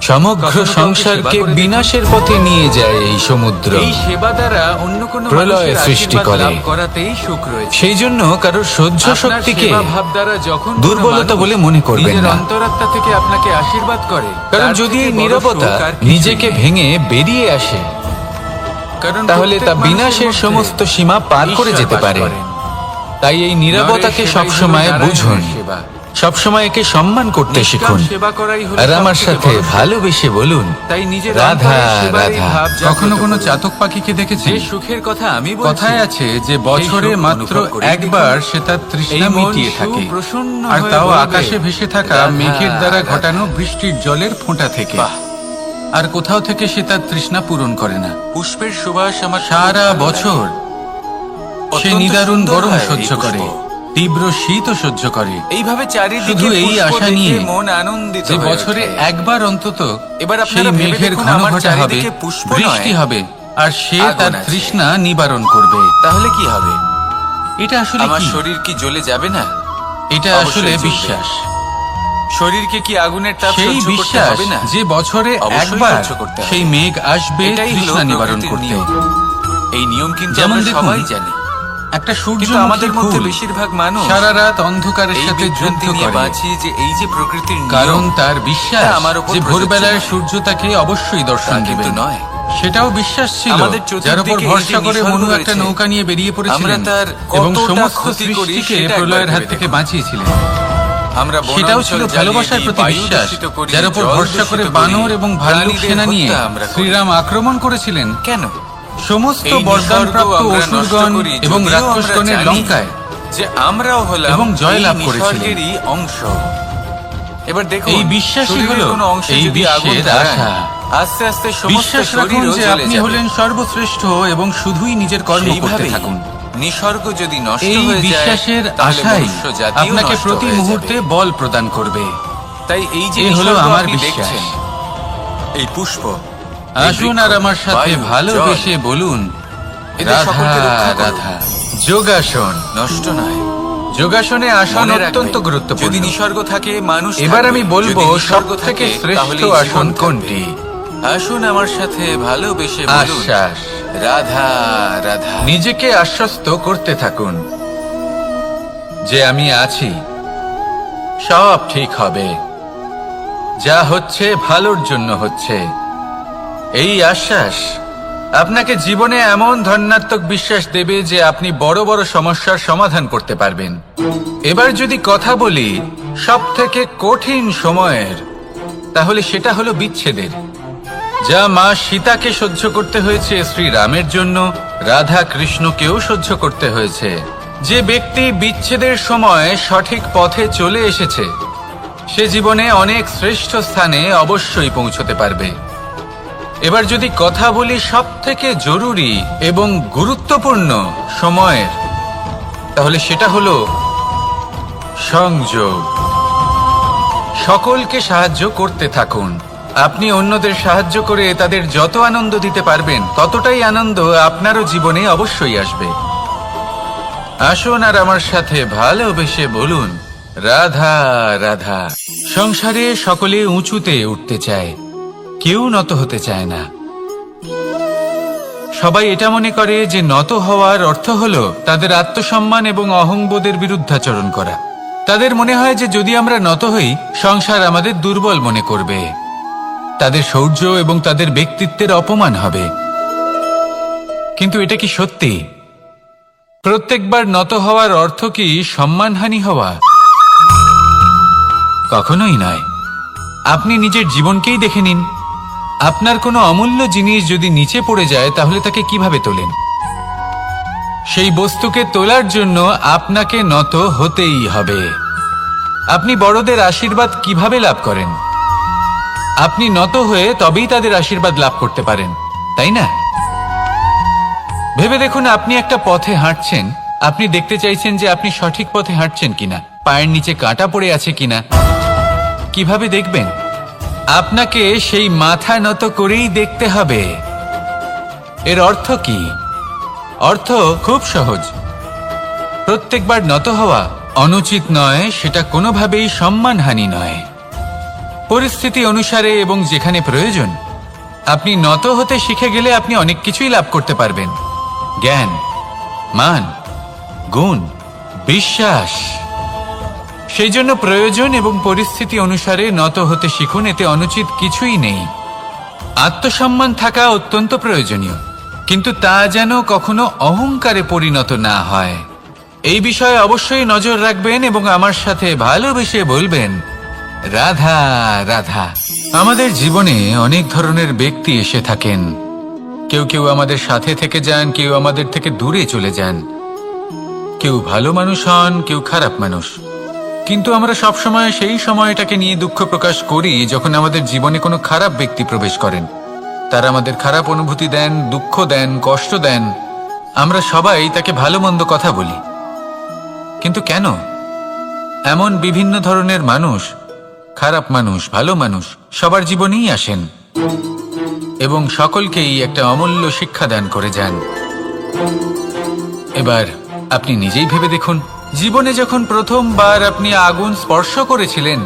সমগ্র কখনো কাউকে সংসারকে সেবা করে বিনাশের পথে নিয়ে যায় এই সমুদ্র। এই সেবা দ্বারা অন্য কোনো প্রলয় মানুষের সৃষ্টি আশীর্বাদ করে। লাভ করাতেই সুখ রয়েছে। সেই জন্য কারোর সহ্য আপনার শক্তিকে সেবা ভাব দ্বারা যখন কোনো দুর্বলতা মানুষ বলে মনে করবেন নিজের না। অন্তরাত্মা থেকে আপনাকে আশীর্বাদ করে, কারণ তার যদি থেকে এই বড় নীরবতা সুখ আর কিছুই নিজেকে নেই। ভেঙে বেরিয়ে আসে, কারণ তাহলে তা প্রত্যেক বিনাশের মানুষের সমস্ত মধ্যে সীমা পার করে ঈশ্বর যেতে বাস পারে। করেন। তাই এই নীরবতাকে নরের সেবাই সবসময় হলো বুঝুন, নারায়ণের সেবা। সবসময় একে সম্মান করতে নিষ্কাম শিখুন, সেবা করাই হলো আর আমার সবথেকে সাথে বড় সুখ। ভালোবেসে বলুন, তাই নিজের রাধা অন্তরের সেবার এই রাধা। ভাব জাগ্রত কখনো কোনো করুন। চাতক পাখিকে দেখেছেন? যে সুখের কথা আমি বলছি, কথায় আছে যে বছরে সুখ মাত্র অনুভব করেই একবার দেখুন। সে তার এই তৃষ্ণা মন মিটিয়ে থাকে, সুপ্রসন্ন আর হয়ে তাও বলবে, আকাশে ভেসে থাকা রাধা, মেঘের দ্বারা রাধা। ঘটানো বৃষ্টির জলের ফোঁটা থেকে। বাহ। আর কোথাও থেকে সে তার তৃষ্ণা পূরণ করে না। পুষ্পের সুবাস আমার সারা খুব ভালো বছর লাগে। সে অত্যন্ত নিদারুণ সুন্দর গরম হয় এই সহ্য করে, পুষ্প। তীব্র শীতও সহ্য করে। এইভাবে চারিদিকে শুধু এই পুষ্প আশা দেখে নিয়ে মন আনন্দিত যে হয়ে বছরে ওঠে। একবার অন্তত এবার সেই আপনারা ভেবে মেঘের দেখুন, ঘন আমার ঘটা হবে, চারিদিকে পুষ্প নয়, বৃষ্টি হবে, আর সে আগুন তার আছে। তৃষ্ণা নিবারণ করবে। তাহলে কি হবে? এটা আসলে আমার কি? শরীর কি জ্বলে যাবে না? এটা অবশ্যই আসলে জ্বলবে। বিশ্বাস। শরীরকে কি আগুনের তাপ সেই সহ্য করতে বিশ্বাস হবে না? যে বছরে অবশ্যই একবার সহ্য করতে হবে। সেই মেঘ আসবে এটাই হলো তৃষ্ণা নিবারণ প্রকৃতির করতে। নিয়ম। এই নিয়ম কিন্তু যেমন আমরা দেখুন, সবাই জানি, একটা সূর্য কিন্তু আমাদের মধ্যে বেশিরভাগ মানুষ সারা রাত অন্ধকারের এই সাথে যুদ্ধ বিভ্রান্তি নিয়ে করে, বাঁচি যে এই যে প্রকৃতির নিয়ম, কারণ তার বিশ্বাস তা আমার উপর যে প্রযোজ্য ভোরবেলায় নয়। সূর্য তাকে অবশ্যই তা দর্শন কিন্তু দেবে। নয়। সেটাও বিশ্বাস ছিল, আমাদের যার উপর চতুর্দিকে এই ভরসা যে করে নিসর্গ মনু একটা রয়েছে, নৌকা নিয়ে বেরিয়ে আমরা পড়েছিলেন তার এবং কতটা সমস্ত ক্ষতি করি সৃষ্টিকে সেটা একবার প্রলয়ের হাত ভেবে থেকে দেখুন। বাঁচিয়েছিলেন। আমরা সেটাও বনাঞ্চল ছিল জ্বালিয়ে ভালোবাসার দিই, প্রতি বায়ু বিশ্বাস, দূষিত করি, যার উপর জল ভরসা করে দূষিত করি, বানর এবং ভাল্লুক প্রাণীদের সেনা নিয়ে হত্যা আমরা করি। শ্রীরাম আক্রমণ করেছিলেন। কেন? সমস্ত এই বরদানপ্রাপ্ত নিসর্গ আমরা নষ্ট অসুরগণ করি, এবং যদিও রাক্ষসগণের আমরা জানি লঙ্কায় যে আমরাও হলাম এবং জয়লাভ এই করেছিলেন। নিসর্গেরই অংশ। এবার দেখুন, এই বিশ্বাসই শরীরের হলো কোনো অংশে এই যদি আগুন বিশ্বের ধরায়, আশা। আস্তে আস্তে সমস্ত বিশ্বাস রাখুন শরীরও যে জ্বলে আপনি যাবে। হলেন সর্বশ্রেষ্ঠ এবং শুধুই নিজের কর্ম করতে সেইভাবেই থাকুন। নিসর্গ যদি নষ্ট এই হয়ে যায়, বিশ্বাসের তাহলে আশাই মনুষ্য জাতিও আপনাকে নষ্ট প্রতি হয়ে যাবে। মুহূর্তে বল প্রদান করবে। তাই এই যে এই হলো নিসর্গ আমার আপনি বিশ্বাস। দেখছেন, এই পুষ্প, এই আসুন বৃক্ষ, আর আমার সাথে বায়ু, ভালোবেসে জল, বলুন, এদের রাধা সকলকে রক্ষা করুন। রাধা। যোগাসন। নষ্ট নয়। যোগাসনে আসন মনে রাখবেন, অত্যন্ত গুরুত্বপূর্ণ। যদি নিসর্গ থাকে, মানুষ এবার থাকবে। আমি বলবো যদি নিসর্গ সবথেকে থাকে, শ্রেষ্ঠ তাহলেই আসন জীবন থাকবে। কোনটি? আসুন আমার সাথে ভালোবেসে বলুন, আশ্বাস। রাধা রাধা। নিজেকে আশ্বস্ত করতে থাকুন যে আমি আছি, সব ঠিক হবে, যা হচ্ছে ভালোর জন্য হচ্ছে। এই আশ্বাস আপনাকে জীবনে এমন ধন্যাত্মক বিশ্বাস দেবে যে আপনি বড় বড় সমস্যার সমাধান করতে পারবেন। এবার যদি কথা বলি সব থেকে কঠিন সময়ের, তাহলে সেটা হলো বিচ্ছেদের, যা মা সীতাকে সহ্য করতে হয়েছে শ্রীরামের জন্য, রাধা কৃষ্ণকেও সহ্য করতে হয়েছে। যে ব্যক্তি বিচ্ছেদের সময় সঠিক পথে চলে এসেছে, সে জীবনে অনেক শ্রেষ্ঠ স্থানে অবশ্যই পৌঁছতে পারবে। এবার যদি কথা বলি সব থেকে জরুরি এবং গুরুত্বপূর্ণ সময়ের, তাহলে সেটা হলো সংযোগ। সকলকে সাহায্য করতে থাকুন। আপনি অন্যদের সাহায্য করে তাদের যত আনন্দ দিতে পারবেন, ততটাই আনন্দ আপনারও জীবনে অবশ্যই আসবে। আসুন আর আমার সাথে ভালোবেসে বলুন, রাধা রাধা। সংসারে সকলে উঁচুতে উঠতে চায়, কেউ নত হতে চায় না। সবাই এটা মনে করে যে নত হওয়ার অর্থ হলো তাদের আত্মসম্মান এবং অহংবোধের বিরুদ্ধাচরণ করা। তাদের মনে হয় যে যদি আমরা নত হই, সংসার আমাদের দুর্বল মনে করবে, তাদের শৌর্য এবং তাদের ব্যক্তিত্বের অপমান হবে। কিন্তু এটা কি সত্যি? প্রত্যেকবার নত হওয়ার অর্থ কি সম্মানহানি হওয়া? কখনোই নয়। আপনি নিজের জীবনকেই দেখে নিন। আপনার কোনো অমূল্য জিনিস যদি নিচে পড়ে যায়, তাহলে তাকে কিভাবে তোলেন? সেই বস্তুকে তোলার জন্য আপনাকে নত হতেই হবে। আপনি বড়দের আশীর্বাদ কিভাবে লাভ করেন? আপনি নত হয়ে তবেই তাদের আশীর্বাদ লাভ করতে পারেন, তাই না? ভেবে দেখুন, আপনি একটা পথে হাঁটছেন, আপনি দেখতে চাইছেন যে আপনি সঠিক পথে হাঁটছেন কিনা, পায়ের নিচে কাঁটা পড়ে আছে কিনা। কিভাবে দেখবেন? আপনাকে সেই মাথা নত করেই দেখতে হবে। এর অর্থ কি? অর্থ খুব সহজ। প্রত্যেকবার নত হওয়া অনুচিত নয়, সেটা কোনোভাবেই সম্মানহানি নয়। পরিস্থিতি অনুসারে এবং যেখানে প্রয়োজন আপনি নত হতে শিখে গেলে আপনি অনেক কিছুই লাভ করতে পারবেন। জ্ঞান, মান, গুণ, বিশ্বাস। সেই জন্য প্রয়োজন এবং পরিস্থিতি অনুসারে নত হতে শিখুন, এতে অনুচিত কিছুই নেই। আত্মসম্মান থাকা অত্যন্ত প্রয়োজনীয়, কিন্তু তা যেন কখনো অহংকারে পরিণত না হয়। এই বিষয়ে অবশ্যই নজর রাখবেন এবং আমার সাথে ভালোবেসে বলবেন, রাধা রাধা। আমাদের জীবনে অনেক ধরনের ব্যক্তি এসে থাকেন। কেউ কেউ আমাদের সাথে থেকে যান, কেউ আমাদের থেকে দূরে চলে যান। কেউ ভালো মানুষ হন, কেউ খারাপ মানুষ। কিন্তু আমরা সবসময় সেই সময়টাকে নিয়ে দুঃখ প্রকাশ করি যখন আমাদের জীবনে কোনো খারাপ ব্যক্তি প্রবেশ করেন। তারা আমাদের খারাপ অনুভূতি দেন, দুঃখ দেন, কষ্ট দেন। আমরা সবাই তাকে ভালো মন্দ কথা বলি। কিন্তু কেন? এমন বিভিন্ন ধরনের মানুষ, খারাপ মানুষ, ভালো মানুষ সবার জীবনেই আসেন এবং সকলকেই একটা অমূল্য শিক্ষা দান করে যান। এবার আপনি নিজেই ভেবে দেখুন, জীবনে যখন প্রথমবার আপনি আগুন স্পর্শ করেছিলেন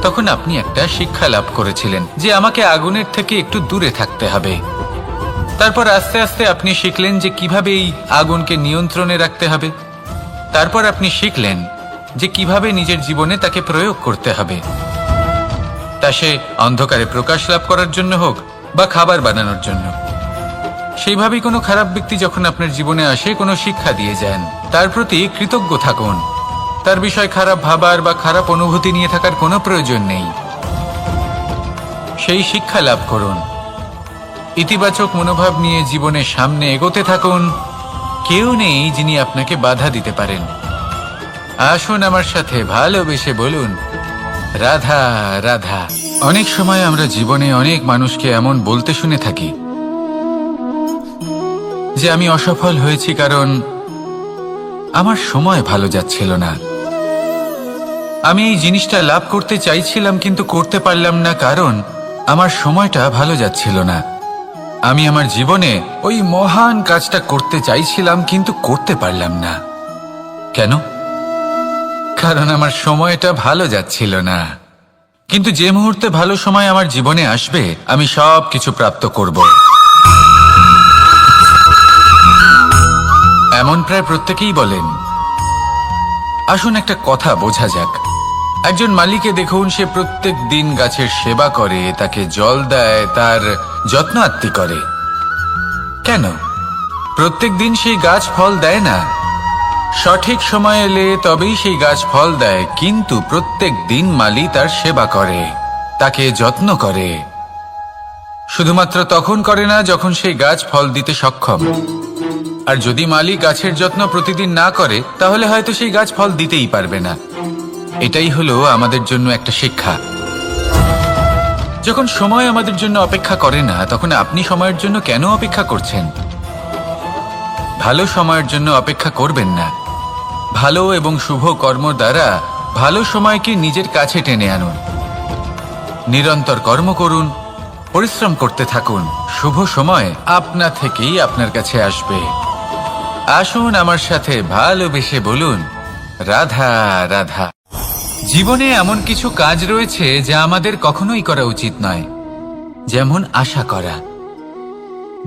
তখন আপনি একটা শিক্ষা লাভ করেছিলেন যে আমাকে আগুনের থেকে একটু দূরে থাকতে হবে। তারপর আস্তে আস্তে আপনি শিখলেন যে কিভাবে এই আগুনকে নিয়ন্ত্রণে রাখতে হবে। তারপর আপনি শিখলেন যে কিভাবে নিজের জীবনে তাকে প্রয়োগ করতে হবে, তা সে অন্ধকারে প্রকাশ লাভ করার জন্য হোক বা খাবার বানানোর জন্য। সেইভাবেই কোনো খারাপ ব্যক্তি যখন আপনার জীবনে আসে কোনো শিক্ষা দিয়ে যান, তার প্রতি কৃতজ্ঞ থাকুন। তার বিষয় খারাপ ভাবার বা খারাপ অনুভূতি নিয়ে থাকার কোনো প্রয়োজন নেই। সেই শিক্ষা লাভ করুন, ইতিবাচক মনোভাব নিয়ে জীবনের সামনে এগোতে থাকুন। কেউ নেই যিনি আপনাকে বাধা দিতে পারেন। আসুন আমার সাথে ভালোবেসে বলুন, রাধা রাধা। অনেক সময় আমরা জীবনে অনেক মানুষকে এমন বলতে শুনে থাকি যে আমি অসফল হয়েছি কারণ আমার সময় ভালো যাচ্ছিল না। আমি এই জিনিসটা লাভ করতে চাইছিলাম কিন্তু করতে পারলাম না কারণ আমার সময়টা ভালো যাচ্ছিল না। আমি আমার জীবনে ওই মহান কাজটা করতে চাইছিলাম কিন্তু করতে পারলাম না। কেন? কারণ আমার সময়টা ভালো যাচ্ছিল না। কিন্তু যে মুহূর্তে ভালো সময় আমার জীবনে আসবে আমি সব কিছু প্রাপ্ত করব। এমন প্রায় প্রত্যেকেই বলেন। আসুন একটা কথা বোঝা যাক। একজন মালিকে দেখুন, সে প্রত্যেক দিন গাছের সেবা করে, তাকে জল দেয়, তার যত্ন আত্তি করে। কেন? প্রত্যেক দিন সেই গাছ ফল দেয় না। সঠিক সময় এলে তবেই সেই গাছ ফল দেয়, কিন্তু প্রত্যেক দিন মালি তার সেবা করে, তাকে যত্ন করে। শুধুমাত্র তখন করে না যখন সেই গাছ ফল দিতে সক্ষম। আর যদি মালি গাছের যত্ন প্রতিদিন না করে তাহলে হয়তো সেই গাছ ফল দিতেই পারবে না। এটাই হলো আমাদের জন্য একটা শিক্ষা। যখন সময় আমাদের জন্য অপেক্ষা করে না তখন আপনি সময়ের জন্য কেন অপেক্ষা করছেন? ভালো সময়ের জন্য অপেক্ষা করবেন না। ভালো এবং শুভ কর্ম দ্বারা ভালো সময়কে নিজের কাছে টেনে আনুন। নিরন্তর কর্ম করুন, পরিশ্রম করতে থাকুন। শুভ সময় আপনা থেকেই আপনার কাছে আসবে। আসুন আমার সাথে ভালোবেসে বলুন, রাধা রাধা। জীবনে এমন কিছু কাজ রয়েছে যা আমাদের কখনোই করা উচিত নয়, যেমন আশা করা।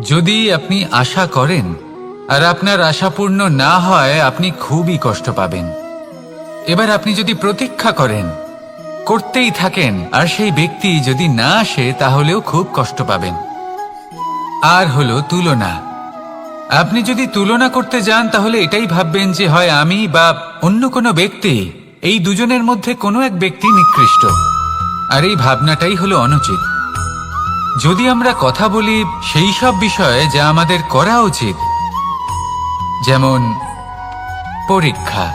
যদি আপনি আশা করেন আর আপনার আশা পূর্ণ না হয় আপনি খুবই কষ্ট পাবেন। এবার আপনি যদি প্রতীক্ষা করেন, করতেই থাকেন, আর সেই ব্যক্তি যদি না আসে তাহলেও খুব কষ্ট পাবেন। আর হলো তুলনা। আপনি যদি তুলনা করতে যান তাহলে এটাই ভাববেন যে হয় আমি বা অন্য কোনো ব্যক্তি, এই দুজনের মধ্যে কোনো এক ব্যক্তি নিকৃষ্ট। আর এই ভাবনাটাই হলো অনুচিত। যদি আমরা কথা বলি সেই সব বিষয়ে যা আমাদের করা উচিত, যেমন পরীক্ষা।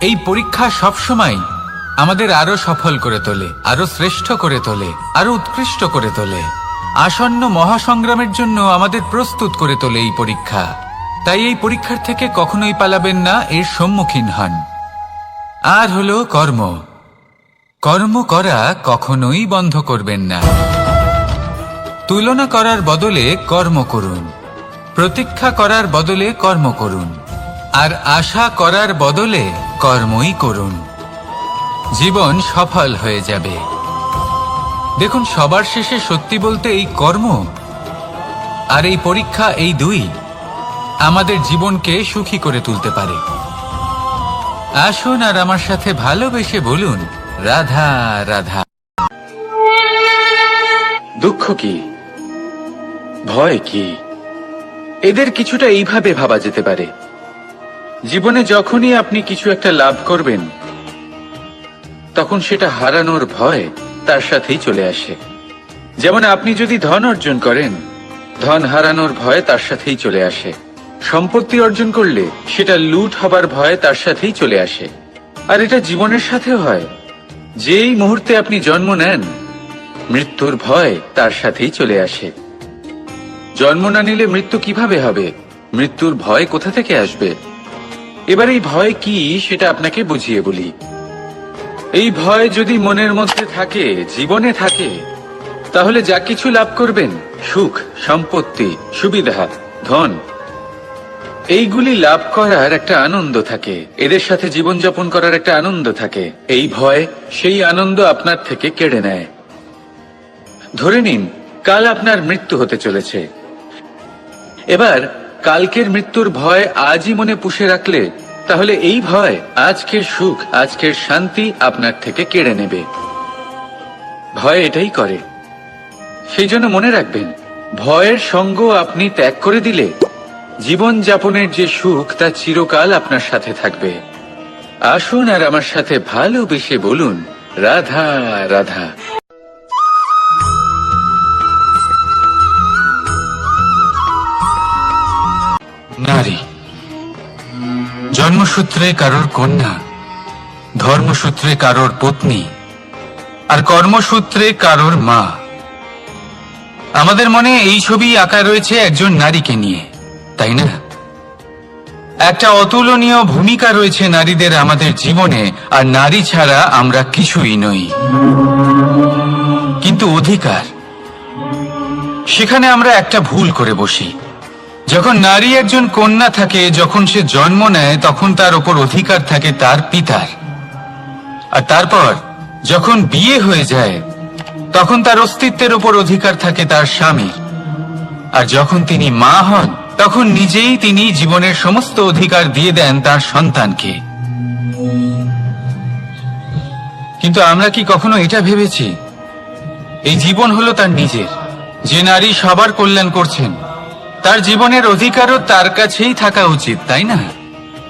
এই পরীক্ষা সবসময় আমাদের আরো সফল করে তোলে, আরো শ্রেষ্ঠ করে তোলে, আরো উৎকৃষ্ট করে তোলে। আসন্ন মহাসংগ্রামের জন্য আমাদের প্রস্তুত করে তোলে এই পরীক্ষা। তাই এই পরীক্ষার থেকে কখনোই পালাবেন না, এর সম্মুখীন হন। আর হলো কর্ম। কর্ম করা কখনোই বন্ধ করবেন না। তুলনা করার বদলে কর্ম করুন। প্রতীক্ষা করার বদলে কর্ম করুন, আর আশা করার বদলে কর্মই করুন। জীবন সফল হয়ে যাবে। দেখুন, সবার শেষে সত্যি বলতে এই কর্ম আর এই পরীক্ষা, এই দুই আমাদের জীবনকে সুখী করে তুলতে পারে। আসুন আর আমার সাথে ভালোবেসে বলুন, রাধা রাধা। দুঃখ কি, ভয় কি, এদের কিছুটা এইভাবে ভাবা যেতে পারে। জীবনে যখনই আপনি কিছু একটা লাভ করবেন, তখন সেটা হারানোর ভয় তার সাথেই চলে আসে। যেমন আপনি যদি ধন অর্জন করেন, ধন হারানোর ভয় তার সাথেই চলে আসে। সম্পত্তি অর্জন করলে সেটা লুট হবার ভয় তার সাথেই চলে আসে। আর এটা জীবনের সাথেও হয়। যেই মুহূর্তে আপনি জন্ম নেন, মৃত্যুর ভয় তার সাথেই চলে আসে। জন্ম না নিলে মৃত্যু কিভাবে হবে? মৃত্যুর ভয় কোথা থেকে আসবে? এবার এই ভয় কি সেটা আপনাকে বুঝিয়ে বলি। এই ভয় যদি মনের মধ্যে থাকে, জীবনে থাকে, তাহলে যা কিছু লাভ করবেন, সুখ, সম্পত্তি, সুবিধা, ধন, এইগুলি লাভ করার একটা আনন্দ থাকে। এদের সাথে জীবনযাপন করার একটা আনন্দ থাকে। এই ভয় সেই আনন্দ আপনার থেকে কেড়ে নেয়। ধরে নিন, কাল আপনার মৃত্যু হতে চলেছে। এবার কালকের মৃত্যুর ভয় আজই মনে পুষে রাখলে, তাহলে এই ভয় আজকের সুখ, আজকের শান্তি আপনার থেকে কেড়ে নেবে। ভয় এটাই করে। সেই জন্য মনে রাখবেন, ভয়ের সঙ্গ আপনি ত্যাগ করে দিলে জীবন যাপনের যে সুখ তা চিরকাল আপনার সাথে থাকবে। আসুন আর আমার সাথে ভালোবেসে বলুন, রাধা রাধা। নারী জন্মসূত্রে কারোর কন্যা, ধর্মসূত্রে কারোর পত্নী, আর কর্মসূত্রে কারোর মা। আমাদের মনে এই ছবি আঁকা রয়েছে একজন নারীকে নিয়ে, তাই না? একটা অতুলনীয় ভূমিকা রয়েছে নারীদের আমাদের জীবনে, আর নারী ছাড়া আমরা কিছুই নই। কিন্তু অধিকার, সেখানে আমরা একটা ভুল করে বসি। যখন নারী একজন কন্যা থাকে, যখন সে জন্ম নেয়, তখন তার ওপর অধিকার থাকে তার পিতার। আর তারপর যখন বিয়ে হয়ে যায়, তখন তার অস্তিত্বের ওপর অধিকার থাকে তার স্বামীর। আর যখন তিনি মা হন, তখন নিজেই তিনি জীবনের সমস্ত অধিকার দিয়ে দেন তার সন্তানকে। কিন্তু আমরা কি কখনো এটা ভেবেছি, এই জীবন হলো তার নিজের? যে নারী সবার কল্যাণ করছেন, তার জীবনের অধিকারও তার কাছেই থাকা উচিত, তাই না?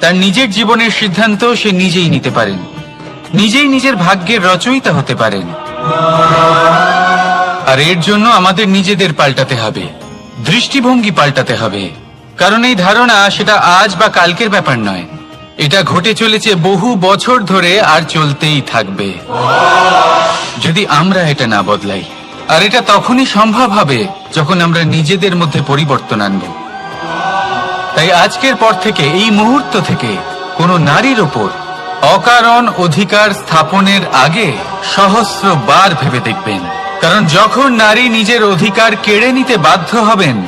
তার নিজের জীবনের সিদ্ধান্ত সে নিজেই নিতে পারেন, নিজেই নিজের ভাগ্যের রচয়িতা হতে পারেন। আর এর জন্য আমাদের নিজেদের পাল্টাতে হবে, দৃষ্টিভঙ্গি পাল্টাতে হবে। কারণ এই ধারণা সেটা আজ বা কালকের ব্যাপার নয়, এটা ঘটে চলেছে বহু বছর ধরে, আর চলতেই থাকবে যদি আমরা এটা না বদলাই। আর এটা তখনই সম্ভব হবে যখন আমরা নিজেদের মধ্যে পরিবর্তন আনব। তাই আজকের পর থেকে, এই মুহূর্ত থেকে, কোনো নারীর ওপর অকারণ অধিকার স্থাপনের আগে সহস্রবার ভেবে দেখবেন। কারণ যখন নারী নিজের অধিকার কেড়ে নিতে বাধ্য হবেন,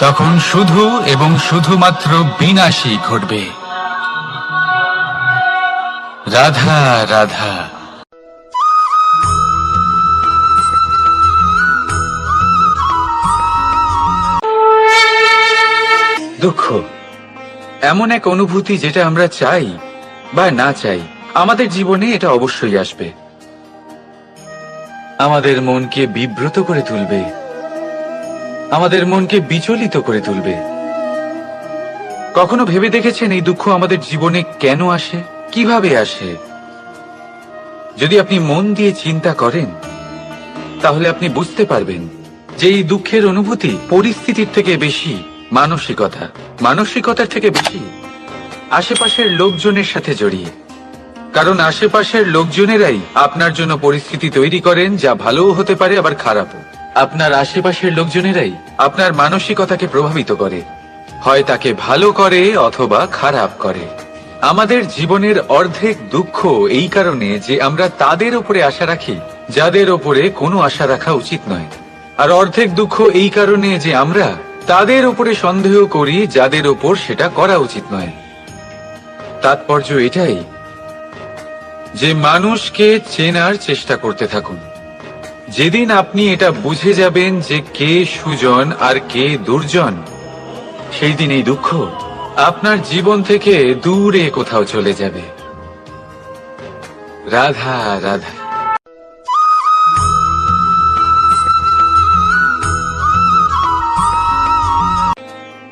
তখন শুধু এবং শুধুমাত্র বিনাশই ঘটবে। রাধা রাধা। দুঃখ এমন এক অনুভূতি, যেটা আমরা চাই বা না চাই, আমাদের জীবনে এটা অবশ্যই আসবে। আমাদের মনকে বিব্রত করে তুলবে, আমাদের মনকে বিচলিত করে তুলবে। কখনো ভেবে দেখেছেন এই দুঃখ আমাদের জীবনে কেন আসে, কিভাবে আসে? যদি আপনি মন দিয়ে চিন্তা করেন, তাহলে আপনি বুঝতে পারবেন যে এই দুঃখের অনুভূতি পরিস্থিতির থেকে বেশি মানসিকতার থেকে বেশি আশেপাশের লোকজনের সাথে জড়িয়ে। কারণ আশেপাশের লোকজনেরাই আপনার জন্য পরিস্থিতি তৈরি করেন, যা ভালোও হতে পারে আবার খারাপও। আপনার আশেপাশের লোকজনেরাই আপনার মানসিকতাকে প্রভাবিত করে, হয় তাকে ভালো করে অথবা খারাপ করে। আমাদের জীবনের অর্ধেক দুঃখ এই কারণে যে আমরা তাদের উপরে আশা রাখি যাদের ওপরে কোনো আশা রাখা উচিত নয়। আর অর্ধেক দুঃখ এই কারণে যে আমরা তাদের উপরে সন্দেহ করি যাদের ওপর সেটা করা উচিত নয়। তাৎপর্য এটাই যে মানুষকে চেনার চেষ্টা করতে থাকুন। যেদিন আপনি এটা বুঝে যাবেন যে কে সুজন আর কে দুর্জন, সেই দিন এই দুঃখ আপনার জীবন থেকে দূরে কোথাও চলে যাবে। রাধা রাধা।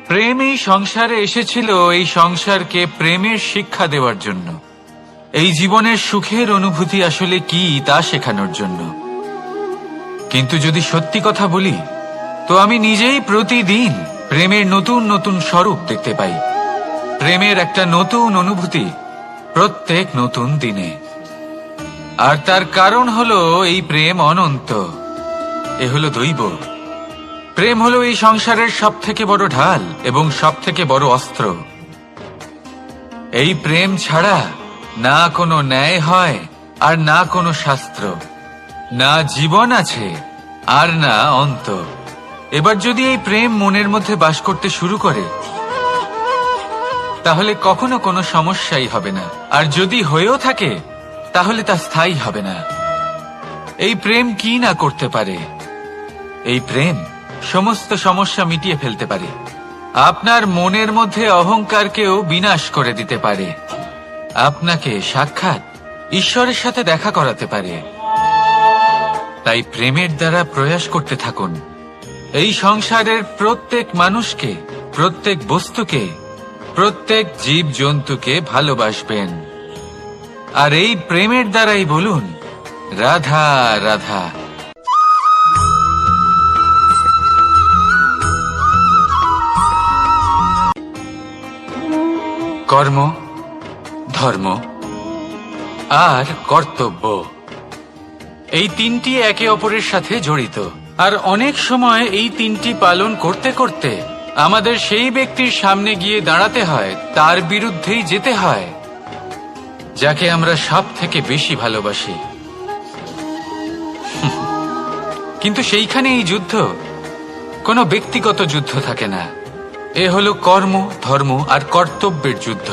প্রেম এই সংসারে এসেছিল এই সংসারকে প্রেমের শিক্ষা দেওয়ার জন্য, এই জীবনের সুখের অনুভূতি আসলে কি তা শেখানোর জন্য। কিন্তু যদি সত্যি কথা বলি, তো আমি নিজেই প্রতিদিন প্রেমের নতুন নতুন স্বরূপ দেখতে পাই, প্রেমের একটা নতুন অনুভূতি প্রত্যেক নতুন দিনে। আর তার কারণ হলো এই প্রেম অনন্ত, এ হলো দৈব। প্রেম হলো এই সংসারের সব থেকে বড় ঢাল এবং সব থেকে বড় অস্ত্র। এই প্রেম ছাড়া না কোনো ন্যায় হয় আর না কোনো শাস্ত্র, না জীবন আছে আর না অন্ত। এবার যদি এই প্রেম মনের মধ্যে বাস করতে শুরু করে, তাহলে কখনো কোনো সমস্যাই হবে না, আর যদি হয়েও থাকে তাহলে তা স্থায়ী হবে না। এই প্রেম কি না করতে পারে? এই প্রেম সমস্ত সমস্যা মিটিয়ে ফেলতে পারে, আপনার মনের মধ্যে অহংকারকেও বিনাশ করে দিতে পারে, আপনাকে সাক্ষাৎ ঈশ্বরের সাথে দেখা করাতে পারে। তাই প্রেমের দ্বারা প্রয়াস করতে থাকুন এই সংসারের প্রত্যেক মানুষকে, প্রত্যেক বস্তুকে, প্রত্যেক জীব জন্তুকে ভালোবাসবেন। আর এই প্রেমের দ্বারাই বলুন রাধা রাধা। কর্ম, ধর্ম আর কর্তব্য, এই তিনটি একে অপরের সাথে জড়িত। আর অনেক সময় এই তিনটি পালন করতে করতে আমাদের সেই ব্যক্তির সামনে গিয়ে দাঁড়াতে হয়, তার বিরুদ্ধেই যেতে হয় যাকে আমরা সব থেকে বেশি ভালোবাসি। কিন্তু সেইখানে এই যুদ্ধ কোনো ব্যক্তিগত যুদ্ধ থাকে না, এ হলো কর্ম, ধর্ম আর কর্তব্যের যুদ্ধ।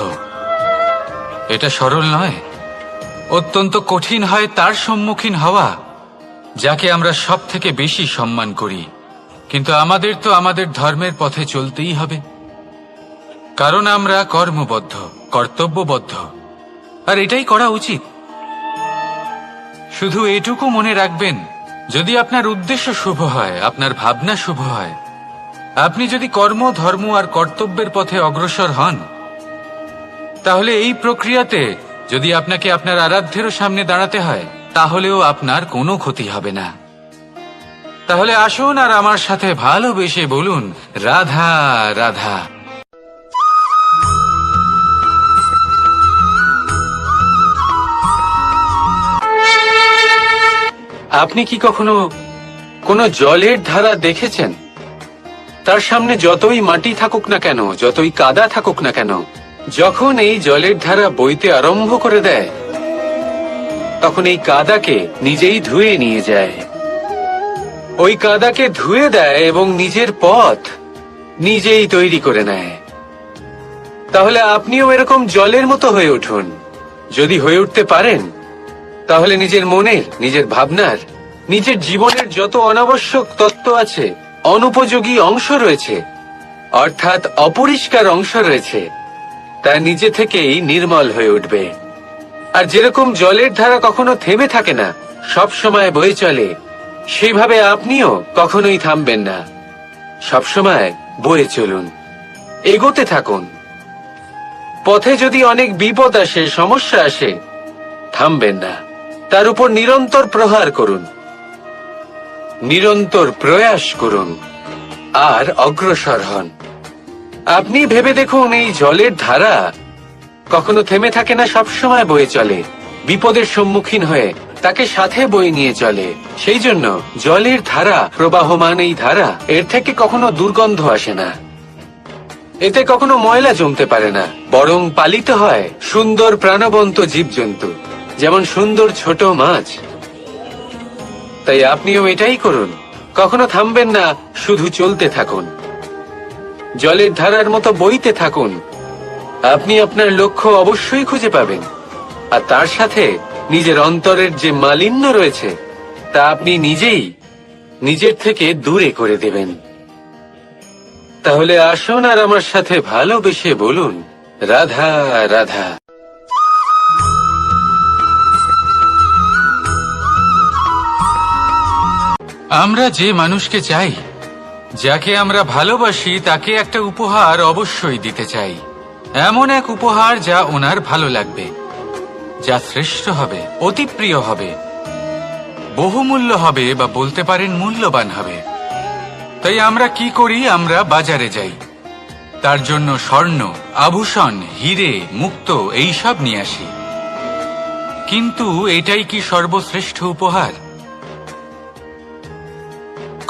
এটা সরল নয়, অত্যন্ত কঠিন হয় তার সম্মুখীন হওয়া যাকে আমরা সব থেকে বেশি সম্মান করি। কিন্তু আমাদের তো আমাদের ধর্মের পথে চলতেই হবে, কারণ আমরা কর্মবদ্ধ, কর্তব্যবদ্ধ, আর এটাই করা উচিত। শুধু এটুকু মনে রাখবেন, যদি আপনার উদ্দেশ্য শুভ হয়, আপনার ভাবনা শুভ হয়, আপনি যদি কর্ম, ধর্ম আর কর্তব্যের পথে অগ্রসর হন, তাহলে এই প্রক্রিয়াতে যদি আপনাকে আপনার আরাধ্যেরও সামনে দাঁড়াতে হয়, তাহলেও আপনার কোনো ক্ষতি হবে না। তাহলে আসুন আর আমার সাথে ভালোবেসে বলুন রাধা রাধা। আপনি কি কখনো কোনো জলের ধারা দেখেছেন? তার সামনে যতই মাটি থাকুক না কেন, যতই কাদা থাকুক না কেন, যখন এই জলের ধারা বইতে আরম্ভ করে দেয়, তখন এই কাদাকে নিজেই ধুয়ে নিয়ে যায়। ওই কাদাকে ধুয়ে দেয় এবং নিজের পথ নিজেই তৈরি করে নেয়। তাহলে আপনিও এরকম জলের মতো হয়ে উঠুন। যদি হয়ে উঠতে পারেন, তাহলে নিজের মনের, নিজের ভাবনার, নিজের জীবনের যত অনাবশ্যক তত্ত্ব আছে, অনুপযোগী অংশ রয়েছে, অর্থাৎ অপরিষ্কার অংশ রয়েছে, তা নিজে থেকেই নির্মল হয়ে উঠবে। আর যেরকম জলের ধারা কখনো থেমে থাকে না, সব সময় বয়ে চলে, সেইভাবে আপনিও কখনোই থামবেন না। সবসময় বয়ে চলুন, এগোতে থাকুন। পথে যদি অনেক বিপদ আসে, সমস্যা আসে, থামবেন না, তার উপর নিরন্তর প্রহার করুন, নিরন্তর প্রয়াস করুন আর অগ্রসর হন। আপনি ভেবে দেখুন, এই জলের ধারা কখনো থেমে থাকে না, সবসময় বয়ে চলে, বিপদের সম্মুখীন হয়ে তাকে সাথে বয়ে নিয়ে চলে। সেই জন্য জলের ধারা, প্রবাহমান এই ধারা, এর থেকে কখনো দুর্গন্ধ আসে না, এতে কখনো ময়লা জমতে পারে না, বরং পালিত হয় সুন্দর প্রাণবন্ত জীবজন্তু, যেমন সুন্দর ছোট মাছ। তাই আপনিও এটাই করুন, কখনো থামবেন না, শুধু চলতে থাকুন। জলের ধারার মতো বইতে থাকুন। আপনি আপনার লক্ষ্য অবশ্যই খুঁজে পাবেন, আর তার সাথে নিজের অন্তরের যে মালিন্য রয়েছে তা আপনি নিজেই নিজের থেকে দূরে করে দেবেন। তাহলে আসুন আর আমার সাথে ভালোবেসে বলুন, রাধা রাধা। আমরা যে মানুষকে চাই, যাকে আমরা ভালোবাসি, তাকে একটা উপহার অবশ্যই দিতে চাই। এমন এক উপহার যা ওনার ভালো লাগবে, যা শ্রেষ্ঠ হবে, অতি প্রিয় হবে, বহুমূল্য হবে, বা বলতে পারেন মূল্যবান হবে। তাই আমরা কি করি? আমরা বাজারে যাই, তার জন্য স্বর্ণ, আভূষণ, হিরে, মুক্ত এইসব নিয়ে আসি। কিন্তু এটাই কি সর্বশ্রেষ্ঠ উপহার?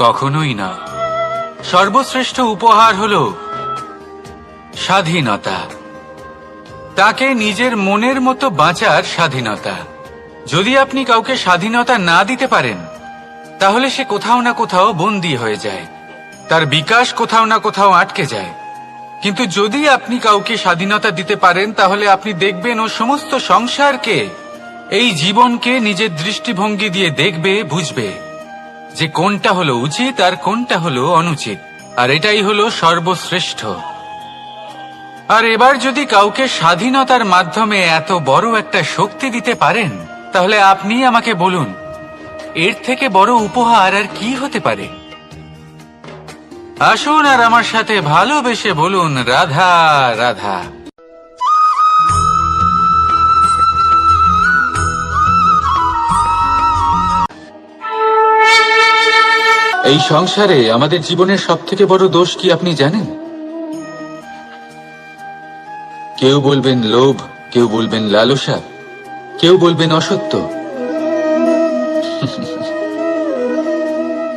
কখনোই না। সর্বশ্রেষ্ঠ উপহার হলো স্বাধীনতা, তাকে নিজের মনের মতো বাঁচার স্বাধীনতা। যদি আপনি কাউকে স্বাধীনতা না দিতে পারেন, তাহলে সে কোথাও না কোথাও বন্দী হয়ে যায়, তার বিকাশ কোথাও না কোথাও আটকে যায়। কিন্তু যদি আপনি কাউকে স্বাধীনতা দিতে পারেন, তাহলে আপনি দেখবেন ও সমস্ত সংসারকে, এই জীবনকে নিজের দৃষ্টিভঙ্গি দিয়ে দেখবে, বুঝবে যে কোনটা হলো উচিত আর কোনটা হলো অনুচিত, আর এটাই হলো সর্বশ্রেষ্ঠ। আর এবার যদি কাউকে স্বাধীনতার মাধ্যমে এত বড় একটা শক্তি দিতে পারেন, তাহলে আপনি আমাকে বলুন, এর থেকে বড় উপহার আর কি হতে পারে? আসুন আর আমার সাথে ভালোবেসে বলুন, রাধা রাধা। এই সংসারে আমাদের জীবনের সবথেকে বড় দোষ কি আপনি জানেন? কেউ বলবেন লোভ, কেউ বলবেন লালসা, কেউ বলবেন অসত্য।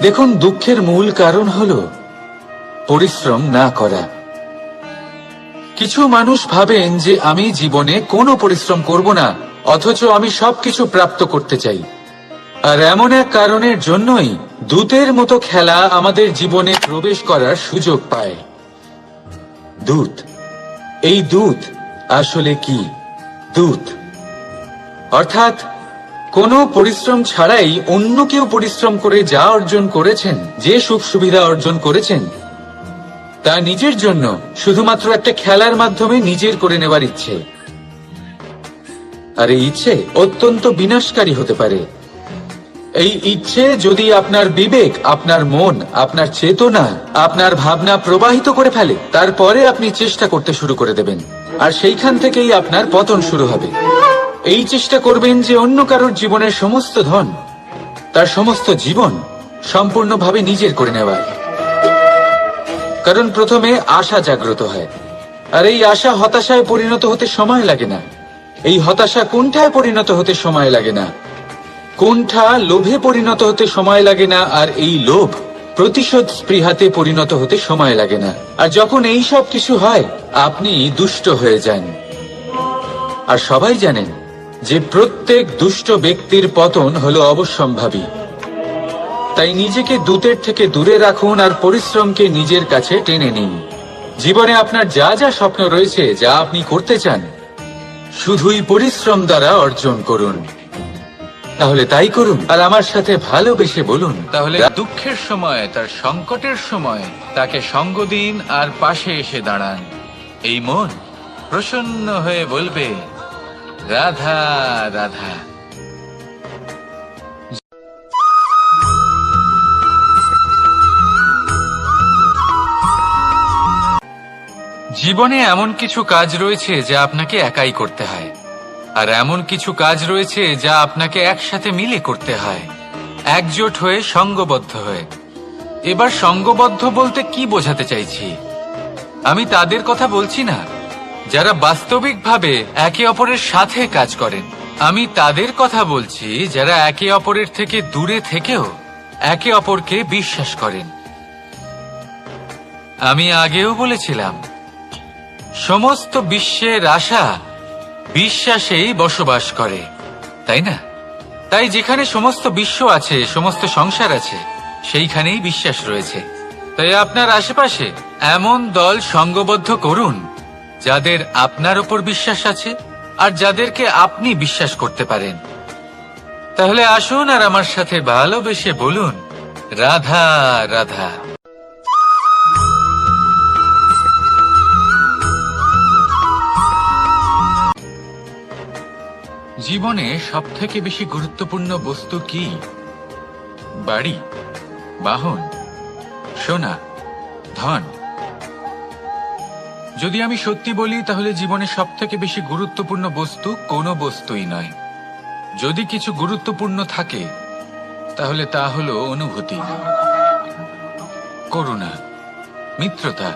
দেখুন, দুঃখের মূল কারণ হলো পরিশ্রম না করা। কিছু মানুষ ভাবেন যে আমি জীবনে কোনো পরিশ্রম করব না, অথচ আমি সবকিছু প্রাপ্ত করতে চাই। আর এমন এক কারণের জন্যই দূতের মতো খেলা আমাদের জীবনে প্রবেশ করার সুযোগ পায়। দূত। এই দূত আসলে কি? দূত অর্থাৎ কোনো পরিশ্রম ছাড়াই অন্য কেউ পরিশ্রম করে যা অর্জন করেছেন, যে সুখ সুবিধা অর্জন করেছেন, তা নিজের জন্য শুধুমাত্র একটা খেলার মাধ্যমে নিজের করে নেওয়ার ইচ্ছে। আর এই ইচ্ছে অত্যন্ত বিনাশকারী হতে পারে। এই ইচ্ছে যদি আপনার বিবেক, আপনার মন, আপনার চেতনা, আপনার ভাবনা প্রবাহিত করে ফেলে, তারপরে আপনি চেষ্টা করতে শুরু করে দেবেন, আর সেইখান থেকেই আপনার পতন শুরু হবে। এই চেষ্টা করবেন যে অন্য কারোর জীবনের সমস্ত ধন, তার সমস্ত জীবন সম্পূর্ণভাবে নিজের করে নেওয়ার। কারণ প্রথমে আশা জাগ্রত হয়, আর এই আশা হতাশায় পরিণত হতে সময় লাগে না। এই হতাশা কুণ্ঠায় পরিণত হতে সময় লাগে না, কুণ্ঠা লোভে পরিণত হতে সময় লাগে না, আর এই লোভ প্রতিশোধ স্পৃহাতে পরিণত হতে সময় লাগে না। আর যখন এই সব কিছু হয়, আপনি দুষ্ট হয়ে যান। আর সবাই জানেন যে প্রত্যেক দুষ্ট ব্যক্তির পতন হলো অবশ্যম্ভাবী। তাই নিজেকে দূতের থেকে দূরে রাখুন আর পরিশ্রমকে নিজের কাছে টেনে নিন। জীবনে আপনার যা যা স্বপ্ন রয়েছে, যা আপনি করতে চান, শুধুই পরিশ্রম দ্বারা অর্জন করুন। তাহলে তাই করুন, আর আমার সাথে ভালোবেসে বলুন, তাহলে দুঃখের সময়, তার সংকটের সময় তাকে সঙ্গ দিন আর পাশে এসে দাঁড়ান। এই মন প্রসন্ন হয়ে বলবে, রাধা রাধা। জীবনে এমন কিছু কাজ রয়েছে যা আপনাকে একাই করতে হয়, আর এমন কিছু কাজ রয়েছে যা আপনাকে একসাথে মিলে করতে হয়, একজোট হয়ে, সঙ্গবদ্ধ হয়ে। এবার সঙ্গবদ্ধ বলতে কি বোঝাতে চাইছি? আমি তাদের কথা বলছি না যারা বাস্তবিকভাবে একে অপরের সাথে কাজ করেন। আমি তাদের কথা বলছি যারা একে অপরের থেকে দূরে থেকেও একে অপরকে বিশ্বাস করেন। আমি আগেও বলেছিলাম, সমস্ত বিশ্বের আশা বিশ্বাসেই বসবাস করে, তাই না? তাই যেখানে সমস্ত বিশ্ব আছে, সমস্ত সংসার আছে, সেইখানেই বিশ্বাস রয়েছে। তাই আপনার আশেপাশে এমন দল সঙ্গবদ্ধ করুন যাদের আপনার ওপর বিশ্বাস আছে আর যাদেরকে আপনি বিশ্বাস করতে পারেন। তাহলে আসুন আর আমার সাথে ভালোবেসে বলুন, রাধা রাধা। জীবনে সবথেকে বেশি গুরুত্বপূর্ণ বস্তু কি? বাড়ি, বাহন, সোনা, ধন। যদি আমি সত্যি বলি তাহলে জীবনে সবথেকে বেশি গুরুত্বপূর্ণ বস্তু কোনো বস্তুই নয়। যদি কিছু গুরুত্বপূর্ণ থাকে তাহলে তা হলো অনুভূতি, করুণা, মিত্রতা,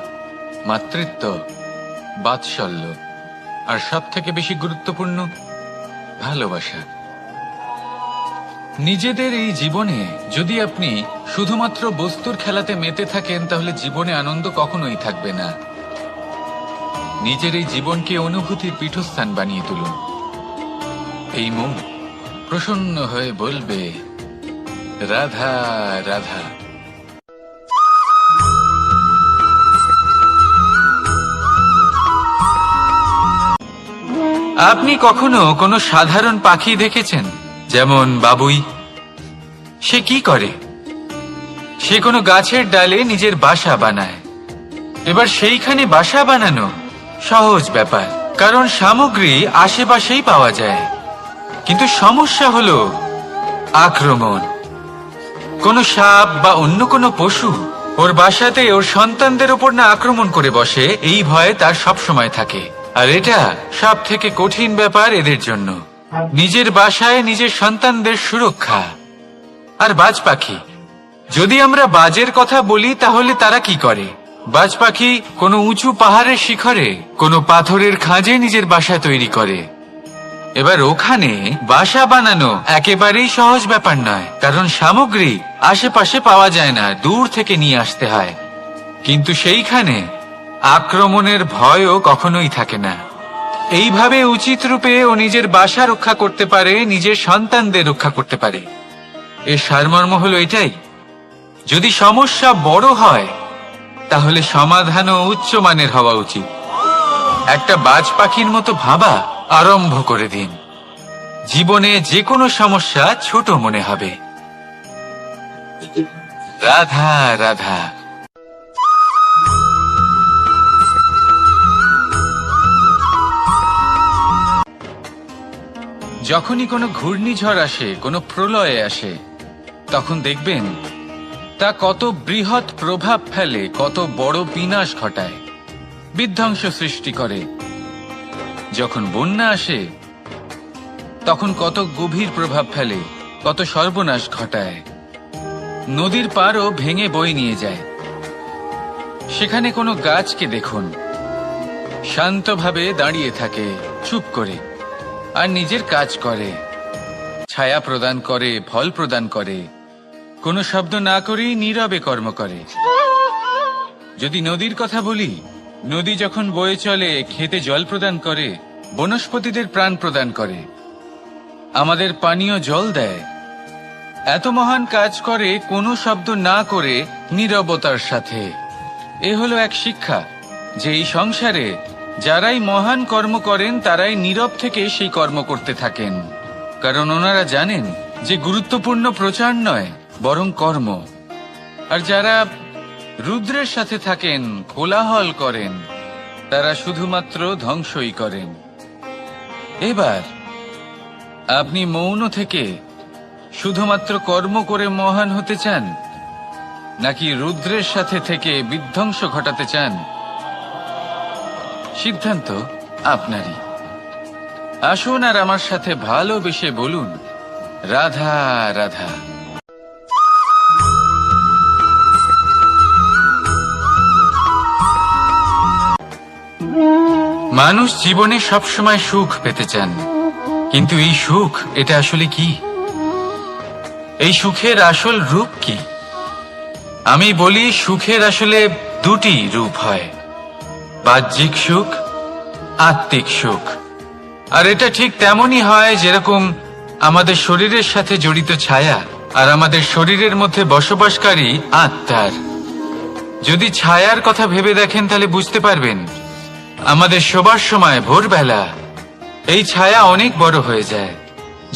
মাতৃত্ব, বাৎসল্য, আর সবথেকে বেশি গুরুত্বপূর্ণ ভালোবাসা। নিজেদের এই জীবনে যদি আপনি শুধুমাত্র বস্তুর খেলাতে মেতে থাকেন তাহলে জীবনে আনন্দ কখনোই থাকবে না। নিজের এই জীবনকে অনুভূতির পীঠস্থান বানিয়ে তুলুন। এই মন প্রসন্ন হয়ে বলবে, রাধা রাধা। আপনি কখনো কোনো সাধারণ পাখি দেখেছেন? যেমন বাবুই। সে কি করে? সে কোনো গাছের ডালে নিজের বাসা বানায়। এবার সেইখানে বাসা বানানো সহজ ব্যাপার, কারণ সামগ্রী আশেপাশেই পাওয়া যায়। কিন্তু সমস্যা হলো আক্রমণ। কোনো সাপ বা অন্য কোনো পশু ওর বাসাতে ওর সন্তানদের উপর না আক্রমণ করে বসে, এই ভয়ে তার সব সময় থাকে। আর এটা সব থেকে কঠিন ব্যাপার এদের জন্য, নিজের বাসায় নিজের সন্তানদের সুরক্ষা। আর বাজ পাখি, যদি আমরা বাজের কথা বলি তাহলে তারা কি করে? বাজ পাখি কোনো উঁচু পাহাড়ের শিখরে, কোনো পাথরের খাঁজে নিজের বাসা তৈরি করে। এবার ওখানে বাসা বানানো একেবারেই সহজ ব্যাপার নয়, কারণ সামগ্রী আশেপাশে পাওয়া যায় না, দূর থেকে নিয়ে আসতে হয়। কিন্তু সেইখানে আক্রমণের ভয়ও কখনোই থাকে না। এইভাবে উচিত রূপে ও নিজের বাসা রক্ষা করতে পারে, নিজের সন্তানদের রক্ষা করতে পারে। এর সারমর্ম হলো এটাই, যদি সমস্যা বড় হয় তাহলে সমাধানও উচ্চমানের হওয়া উচিত। একটা বাজ পাখির মতো ভাবা আরম্ভ করে দিন। জীবনে যে কোনো সমস্যা ছোট মনে হবে। রাধা রাধা। যখনই কোনো ঘূর্ণিঝড় আসে, কোনো প্রলয়ে আসে, তখন দেখবেন তা কত বৃহৎ প্রভাব ফেলে, কত বড় বিনাশ ঘটায়, বিধ্বংস সৃষ্টি করে। যখন বন্যা আসে তখন কত গভীর প্রভাব ফেলে, কত সর্বনাশ ঘটায়। নদীর পাড়ও ভেঙে বয়ে নিয়ে যায়। সেখানে কোনো গাছকে দেখুন, শান্তভাবে দাঁড়িয়ে থাকে, চুপ করে, আর নিজের কাজ করে, ছায়া প্রদান করে, ফল প্রদান করে, কোনো শব্দ না করেই নীরবে কর্ম করে। যদি নদীর কথা বলি, নদী যখন বয়ে চলে খেতে জল প্রদান করে, বনস্পতিদের প্রাণ প্রদান করে, আমাদের পানীয় জল দেয়। এত মহান কাজ করে কোনো শব্দ না করে, নীরবতার সাথে। এ হলো এক শিক্ষা যে এই সংসারে যারাই মহান কর্ম করেন তারাই নীরব থেকে সেই কর্ম করতে থাকেন, কারণ ওনারা জানেন যে গুরুত্বপূর্ণ প্রচার নয় বরং কর্ম। আর যারা রুদ্রের সাথে থাকেন, কোলাহল করেন, তারা শুধুমাত্র ধ্বংসই করেন। এবার আপনি মৌন থেকে শুধুমাত্র কর্ম করে মহান হতে চান, নাকি রুদ্রের সাথে থেকে বিধ্বংস ঘটাতে চান? সিদ্ধান্ত আপনারই। আসুন আর আমার সাথে ভালোবেসে বলুন, রাধা রাধা। মানুষ জীবনে সবসময় সুখ পেতে চান, কিন্তু এই সুখ এটা আসলে কি? এই সুখের আসল রূপ কি? আমি বলি সুখের আসলে দুটি রূপ হয়, বাহ্যিক সুখ, আত্মিক সুখ। আর এটা ঠিক তেমনই হয় যেরকম আমাদের শরীরের সাথে জড়িত ছায়া আর আমাদের শরীরের মধ্যে বসবাসকারী আত্মার। যদি ছায়ার কথা ভেবে দেখেন তাহলে বুঝতে পারবেন আমাদের শোবার সময় ভোরবেলা এই ছায়া অনেক বড় হয়ে যায়।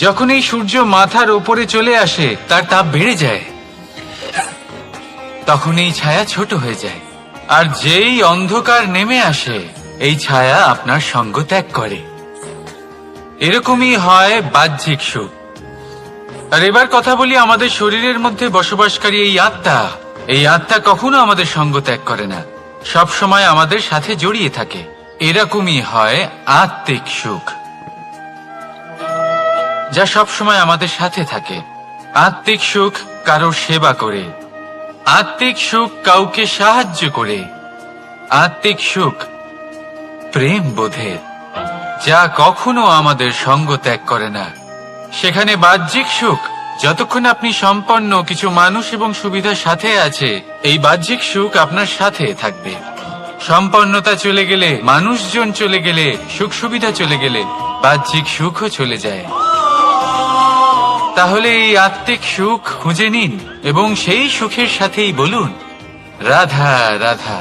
যখন এই সূর্য মাথার উপরে চলে আসে তার তাপ বেড়ে যায়, তখন এই ছায়া ছোট হয়ে যায়। আর যেই অন্ধকার নেমে আসে এই ছায়া আপনার সঙ্গ ত্যাগ করে। এরকমই হয় বাহ্যিক সুখ। আর এবার কথা বলি আমাদের শরীরের মধ্যে বসবাসকারী এই আত্মা। এই আত্মা কখনো আমাদের সঙ্গ ত্যাগ করে না, সব সময় আমাদের সাথে জড়িয়ে থাকে। এরকমই হয় আত্মিক সুখ, যা সব সময় আমাদের সাথে থাকে। আত্মিক সুখ কারোর সেবা করে, আত্মিক সুখ কাউকে সাহায্য করে, আত্মিক সুখ প্রেম বোধের, যা কখনো আমাদের সঙ্গ ত্যাগ করে না। সেখানে বাহ্যিক সুখ, যতক্ষণ আপনি সম্পন্ন কিছু মানুষ এবং সুবিধার সাথে আছে, এই বাহ্যিক সুখ আপনার সাথে থাকবে। সম্পন্নতা চলে গেলে, মানুষজন চলে গেলে, সুখ সুবিধা চলে গেলে বাহ্যিক সুখও চলে যায়। তাহলে এই আত্মিক সুখ খুঁজে নিন এবং সেই সুখের সাথেই বলুন রাধা রাধা।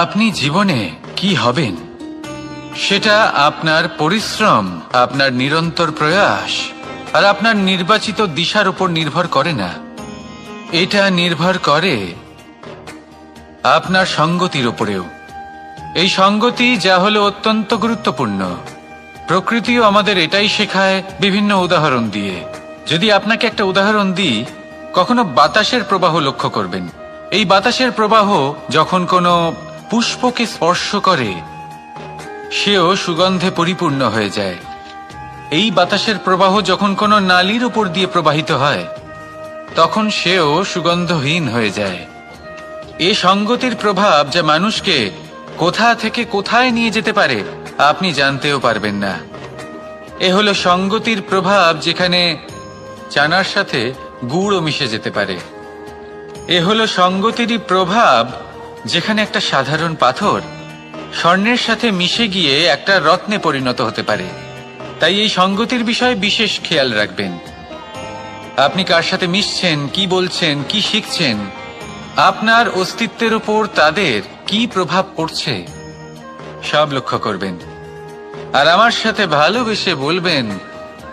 আপনি জীবনে কি হবেন সেটা আপনার পরিশ্রম, আপনার নিরন্তর প্রয়াস আর আপনার নির্বাচিত দিশার উপর নির্ভর করে না। এটা নির্ভর করে আপনার সঙ্গতির উপরেও। এই সঙ্গতি যা হলো অত্যন্ত গুরুত্বপূর্ণ। প্রকৃতিও আমাদের এটাই শেখায় বিভিন্ন উদাহরণ দিয়ে। যদি আপনাকে একটা উদাহরণ দিই, কখনো বাতাসের প্রবাহ লক্ষ্য করবেন। এই বাতাসের প্রবাহ যখন কোনো পুষ্পকে স্পর্শ করে সেও সুগন্ধে পরিপূর্ণ হয়ে যায়। এই বাতাসের প্রবাহ যখন কোনো নালীর উপর দিয়ে প্রবাহিত হয় তখন সেও সুগন্ধহীন হয়ে যায়। এই সঙ্গতির প্রভাব যা মানুষকে কোথা থেকে কোথায় নিয়ে যেতে পারে আপনি জানতেও পারবেন না। এ হলো সঙ্গতির প্রভাব, যেখানে চানার সাথে গুড়ও মিশে যেতে পারে। এ হলো সঙ্গতিরই প্রভাব, যেখানে একটা সাধারণ পাথর স্বর্ণের সাথে মিশে গিয়ে একটা রত্নে পরিণত হতে পারে। তাই এই সঙ্গতির বিষয়ে বিশেষ খেয়াল রাখবেন। আপনি কার সাথে মিশছেন, কি বলছেন, কি শিখছেন, আপনার অস্তিত্বের উপর তাদের কি প্রভাব পড়ছে সব লক্ষ্য করবেন। আর আমার সাথে ভালোবেসে বলবেন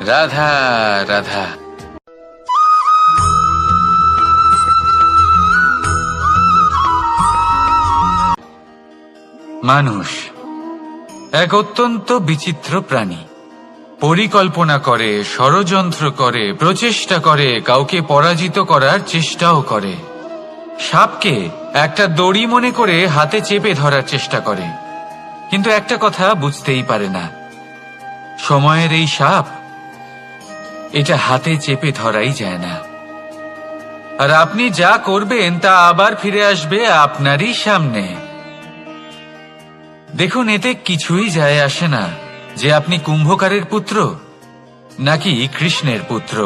রাধা রাধা। মানুষ এক অত্যন্ত বিচিত্র প্রাণী। পরিকল্পনা করে, ষড়যন্ত্র করে, প্রচেষ্টা করে, কাউকে পরাজিত করার চেষ্টাও করে। সাপকে একটা দড়ি মনে করে হাতে চেপে ধরার চেষ্টা করে, কিন্তু একটা কথা বুঝতেই পারে না, সময়ের এই সাপ এটা হাতে চেপে ধরাই যায় না। আর আপনি যা করবেন তা আবার ফিরে আসবে আপনারই সামনে। দেখুন, এতে কিছুই যায় আসে না যে আপনি কুম্ভকারের পুত্র নাকি কৃষ্ণের পুত্র।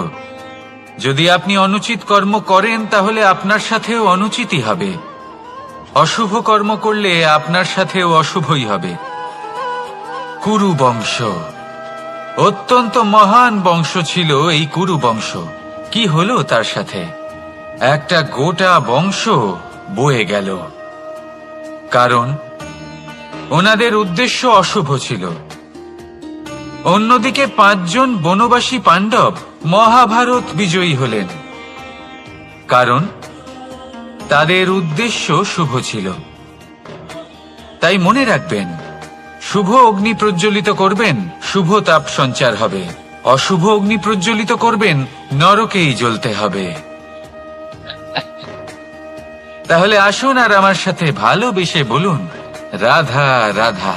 যদি আপনি অনুচিত কর্ম করেন তাহলে আপনার সাথেও অনুচিতই হবে। অশুভ কর্ম করলে আপনার সাথেও অশুভই হবে। কুরু বংশ অত্যন্ত মহান বংশ ছিল। এই কুরু বংশ কি হলো তার সাথে? একটা গোটা বংশ বয়ে গেল, কারণ ওনাদের উদ্দেশ্য অশুভ ছিল। অন্যদিকে 5 জন বনবাসী পাণ্ডব মহাভারত বিজয়ী হলেন, কারণ তাদের উদ্দেশ্য শুভ ছিল। তাই মনে রাখবেন, শুভ অগ্নি প্রজ্বলিত করবেন, শুভ তাপ সঞ্চার হবে। অশুভ অগ্নি প্রজ্বলিত করবেন, নরকেই জ্বলতে হবে। তাহলে আসুন আর আমার সাথে ভালোবেসে বলুন রাধা রাধা।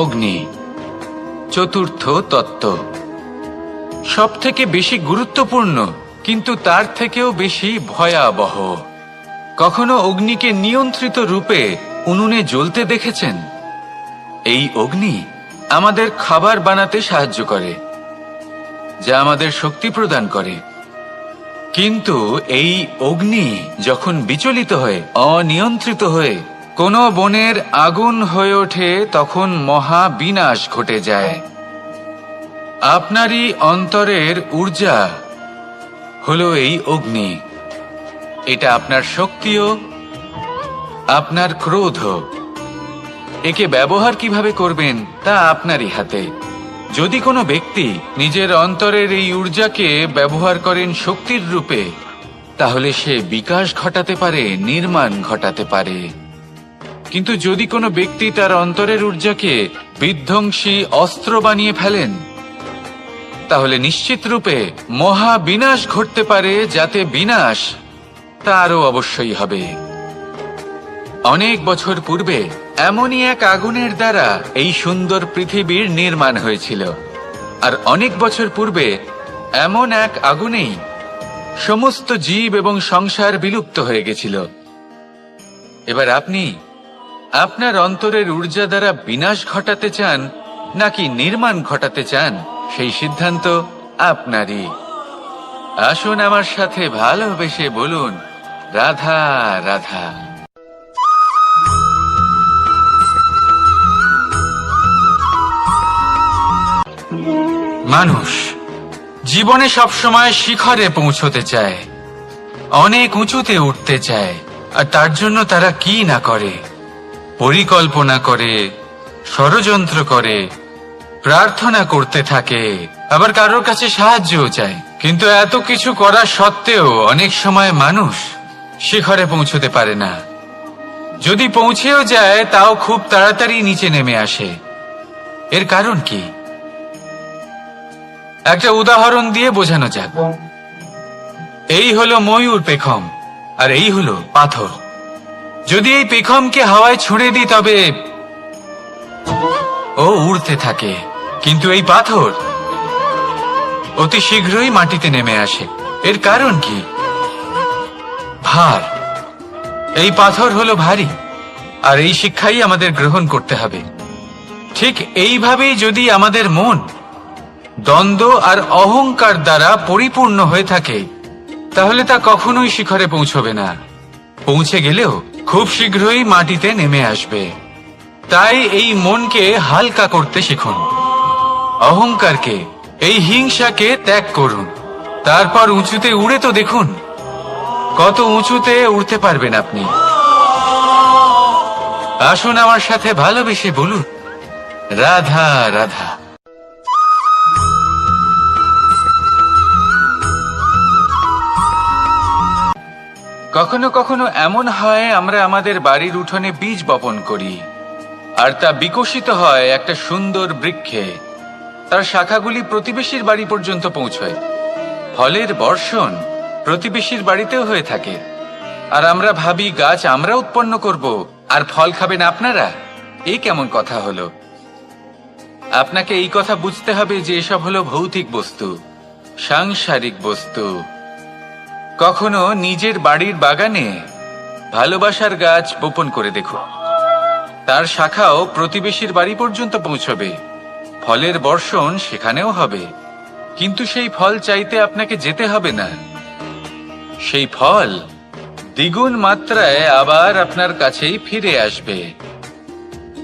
অগ্নি চতুর্থ তত্ত্ব, সব থেকে বেশি গুরুত্বপূর্ণ কিন্তু তার থেকেও বেশি ভয়াবহ। কখনো অগ্নিকে নিয়ন্ত্রিত রূপে উনুনে জ্বলতে দেখেছেন? এই অগ্নি আমাদের খাবার বানাতে সাহায্য করে, যা আমাদের শক্তি প্রদান করে। কিন্তু এই অগ্নি যখন বিচলিত হয়ে, অনিয়ন্ত্রিত হয়ে কোনো বনের আগুন হয়ে ওঠে তখন মহা বিনাশ ঘটে যায়। আপনারই অন্তরের ঊর্জা হলো এই অগ্নি। এটা আপনার শক্তিও, আপনার ক্রোধ। একে ব্যবহার কিভাবে করবেন তা আপনারই হাতে। যদি কোনো ব্যক্তি নিজের অন্তরের এই ঊর্জাকে ব্যবহার করেন শক্তির রূপে, তাহলে সে বিকাশ ঘটাতে পারে, নির্মাণ ঘটাতে পারে। কিন্তু যদি কোনো ব্যক্তি তার অন্তরের ঊর্জাকে বিধ্বংসী অস্ত্র বানিয়ে ফেলেন, তাহলে নিশ্চিত রূপে মহা বিনাশ ঘটতে পারে, যাতে বিনাশ তারও অবশ্যই হবে। অনেক বছর পূর্বে এমনই এক আগুনের দ্বারা এই সুন্দর পৃথিবীর নির্মাণ হয়েছিল। আর অনেক বছর পূর্বে এমন এক আগুনেই সমস্ত জীব এবং সংসার বিলুপ্ত হয়ে গেছিল। এবার আপনি আপনার অন্তরের ঊর্জা দ্বারা বিনাশ ঘটাতে চান নাকি নির্মাণ ঘটাতে চান, সেই সিদ্ধান্ত আপনারই। আসুন আমার সাথে ভালোবেসে বলুন, রাধা রাধা। মানুষ জীবনে সবসময় শিখরে পৌঁছতে চায়, অনেক উঁচুতে উঠতে চায়। আর তার জন্য তারা কি না করে, পরিকল্পনা করে, ষড়যন্ত্র করে, প্রার্থনা করতে থাকে, আবার কারোর কাছে সাহায্যও চায়। কিন্তু এত কিছু করা সত্ত্বেও অনেক সময় মানুষ শিখরে পৌঁছতে পারে না। যদি পৌঁছেও যায় তাও খুব তাড়াতাড়ি নিচে নেমে আসে। এর কারণ কি? একটা উদাহরণ দিয়ে বোঝানো যাক। এই হলো ময়ূর পেখম, আর এই হলো পাথর। যদি এই পেখমকে হাওয়ায় ছুঁড়ে দিই তবে ও উড়তে থাকে, কিন্তু এই পাথর অতি শীঘ্রই মাটিতে নেমে আসে। এর কারণ কি? ভার। এই পাথর হলো ভারী, আর এই শিক্ষাই আমাদের গ্রহণ করতে হবে। ঠিক এইভাবেই যদি আমাদের মন দ্বন্দ্ব আর অহংকার দ্বারা পরিপূর্ণ হয়ে থাকে, তাহলে তা কখনোই শিখরে পৌঁছবে না। পৌঁছে গেলেও খুব শীঘ্রই মাটিতে নেমে আসবে। তাই এই মনকে হালকা করতে শিখুন, অহংকারকে, এই হিংসাকে ত্যাগ করুন। তারপর উঁচুতে উড়ে তো দেখুন কত উঁচুতে উড়তে পারবেন আপনি। আসুন আমার সাথে ভালোবেসে বলুন, রাধা রাধা। কখনো কখনো এমন হয় আমরা আমাদের বাড়ির উঠোনে বীজ বপন করি, আর তা বিকশিত হয় একটা সুন্দর বৃক্ষে। তার শাখাগুলি প্রতিবেশীর বাড়ি পর্যন্ত পৌঁছয়। ফলের বর্ষণ প্রতিবেশীর বাড়িতেও হয়ে থাকে। আর আমরা ভাবি গাছ আমরা উৎপন্ন করব আর ফল খাবেন আপনারা। এই কেমন কথা হলো? আপনাকে এই কথা বুঝতে হবে যে এসব হলো ভৌতিক বস্তু, সাংসারিক বস্তু। কখনো নিজের বাড়ির বাগানে ভালোবাসার গাছ বপন করে দেখুন। তার শাখাও প্রতিবেশীর বাড়ি পর্যন্ত পৌঁছবে, ফলের বর্ষণ সেখানেও হবে। কিন্তু সেই ফল চাইতে আপনাকে যেতে হবে না, সেই ফল দ্বিগুণ মাত্রায় আবার আপনার কাছেই ফিরে আসবে।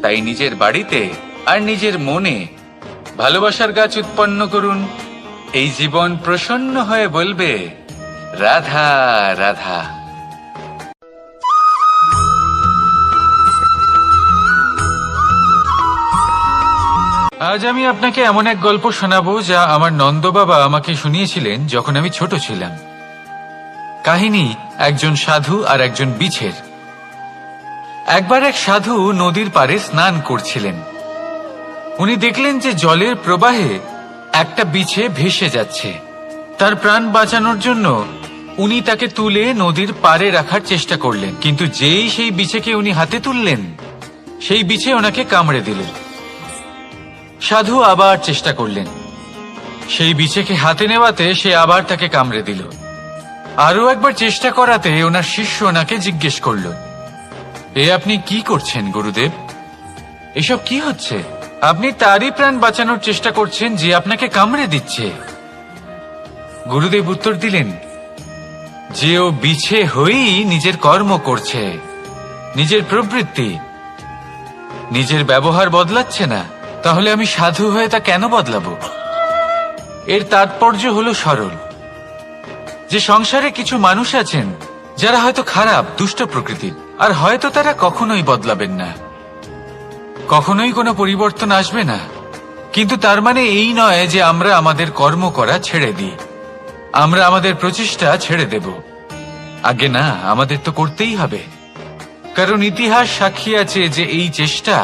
তাই নিজের বাড়িতে আর নিজের মনে ভালোবাসার গাছ উৎপন্ন করুন। এই জীবন প্রসন্ন হয়ে বলবে, রাধা রাধা। আজ আমি আপনাকে এমন এক গল্প শোনাবো যা আমার নন্দ বাবা আমাকে শুনিয়েছিলেন যখন আমি ছোট ছিলাম। কাহিনী একজন সাধু আর একজন বিছের। একবার এক সাধু নদীর পাড়ে স্নান করছিলেন। উনি দেখলেন যে জলের প্রবাহে একটা বিছে ভেসে যাচ্ছে। তার প্রাণ বাঁচানোর জন্য উনি তাকে তুলে নদীর পাড়ে রাখার চেষ্টা করলেন, কিন্তু যেই সেই বিছেকে উনি হাতে তুললেন, সেই বিছে ওনাকে কামড়ে দিল। সাধু আবার চেষ্টা করলেন, সেই বিছেকে হাতে নেওয়াতে সে আবার তাকে কামড়ে দিল। আরো একবার চেষ্টা করাতে ওনার শিষ্য ওনাকে জিজ্ঞেস করল, এ আপনি কি করছেন গুরুদেব? এসব কি হচ্ছে? আপনি তারই প্রাণ বাঁচানোর চেষ্টা করছেন যে আপনাকে কামড়ে দিচ্ছে। গুরুদেব উত্তর দিলেন যে ও বিছে হয়েই নিজের কর্ম করছে, নিজের প্রবৃত্তি, নিজের ব্যবহার বদলাচ্ছে না, তাহলে আমি সাধু হয়ে তা কেন বদলাবো? এর তাৎপর্য হলো সরল, যে সংসারে কিছু মানুষ আছেন যারা হয়তো খারাপ, দুষ্ট প্রকৃতির, আর হয়তো তারা কখনোই বদলাবেন না, কখনোই কোনো পরিবর্তন আসবে না। কিন্তু তার মানে এই নয় যে আমরা আমাদের কর্ম করা ছেড়ে দিই, আমরা আমাদের প্রচেষ্টা ছেড়ে দেব। আগে না, আমাদের তো করতেই হবে, কারণ ইতিহাস সাক্ষী আছে যে এই চেষ্টা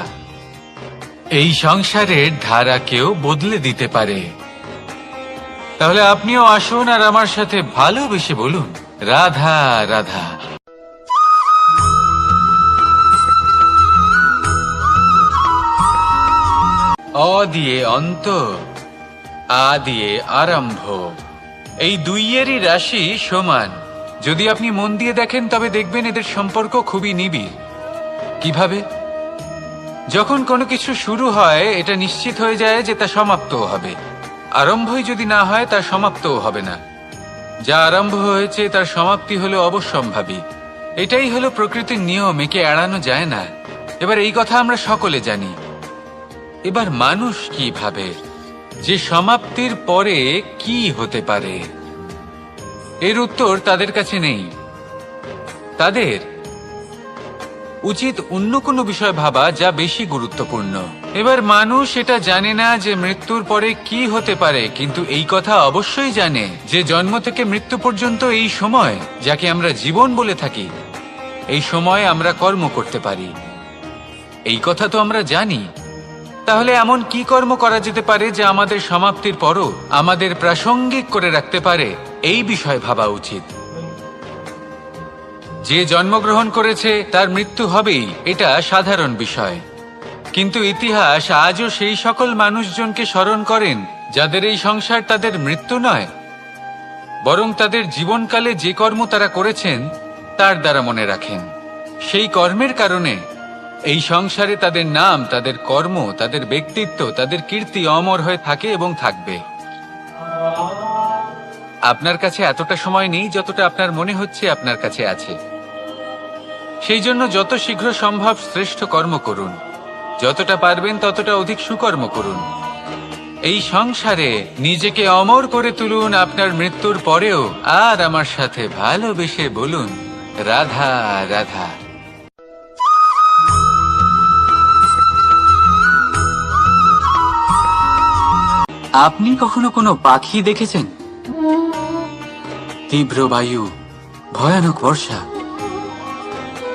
এই সংসারের ধারাকেও বদলে দিতে পারে। তাহলে আপনিও আসুন আর আমার সাথে ভালোবেসে বলুন, রাধা রাধা। অ দিয়ে অন্ত, আ দিয়ে আরম্ভ, এই দুইয়েরই রাশি সমান। যদি আপনি মন দিয়ে দেখেন তবে দেখবেন এদের সম্পর্ক খুবই নিবিড়। কিভাবে? যখন কোনো কিছু শুরু হয় এটা নিশ্চিত হয়ে যায় যে তা সমাপ্তও হবে। আরম্ভই যদি না হয় তার সমাপ্তও হবে না। যা আরম্ভ হয়েছে তার সমাপ্তি হলো অবশ্যম্ভাবী। এটাই হলো প্রকৃতির নিয়ম, একে এড়ানো যায় না। এবার এই কথা আমরা সকলে জানি। এবার মানুষ কি ভাবে যে সমাপ্তির পরে কি হতে পারে, এর উত্তর তাদের কাছে নেই। তাদের উচিত অন্য কোনো বিষয় ভাবা যা বেশি গুরুত্বপূর্ণ। এবার মানুষ এটা জানে না যে মৃত্যুর পরে কি হতে পারে, কিন্তু এই কথা অবশ্যই জানে যে জন্ম থেকে মৃত্যু পর্যন্ত এই সময়, যাকে আমরা জীবন বলে থাকি, এই সময় আমরা কর্ম করতে পারি। এই কথা তো আমরা জানি। তাহলে এমন কি কর্ম করা যেতে পারে যা আমাদের সমাপ্তির পরও আমাদের প্রাসঙ্গিক করে রাখতে পারে, এই বিষয়ে ভাবা উচিত। যে জন্মগ্রহণ করেছে তার মৃত্যু হবেই, এটা সাধারণ বিষয়। কিন্তু ইতিহাস আজও সেই সকল মানুষজনকে স্মরণ করেন যাদের এই সংসার তাদের মৃত্যু নয়, বরং তাদের জীবনকালে যে কর্ম তারা করেছেন তার দ্বারা মনে রাখেন। সেই কর্মের কারণে এই সংসারে তাদের নাম, তাদের কর্ম, তাদের ব্যক্তিত্ব, তাদের কীর্তি অমর হয়ে থাকে এবং থাকবে। আপনার কাছে এতটা সময় নেই যতটা আপনার মনে হচ্ছে আপনার কাছে আছে। সেই জন্য যত শীঘ্র সম্ভব শ্রেষ্ঠ কর্ম করুন, যতটা পারবেন ততটা অধিক সুকর্ম করুন। এই সংসারে নিজেকে অমর করে তুলুন আপনার মৃত্যুর পরেও। আর আমার সাথে ভালোবেসে বলুন, রাধা রাধা। আপনি কখনো কোনো পাখি দেখেছেন? তীব্র বায়ু, ভয়ানক বর্ষা,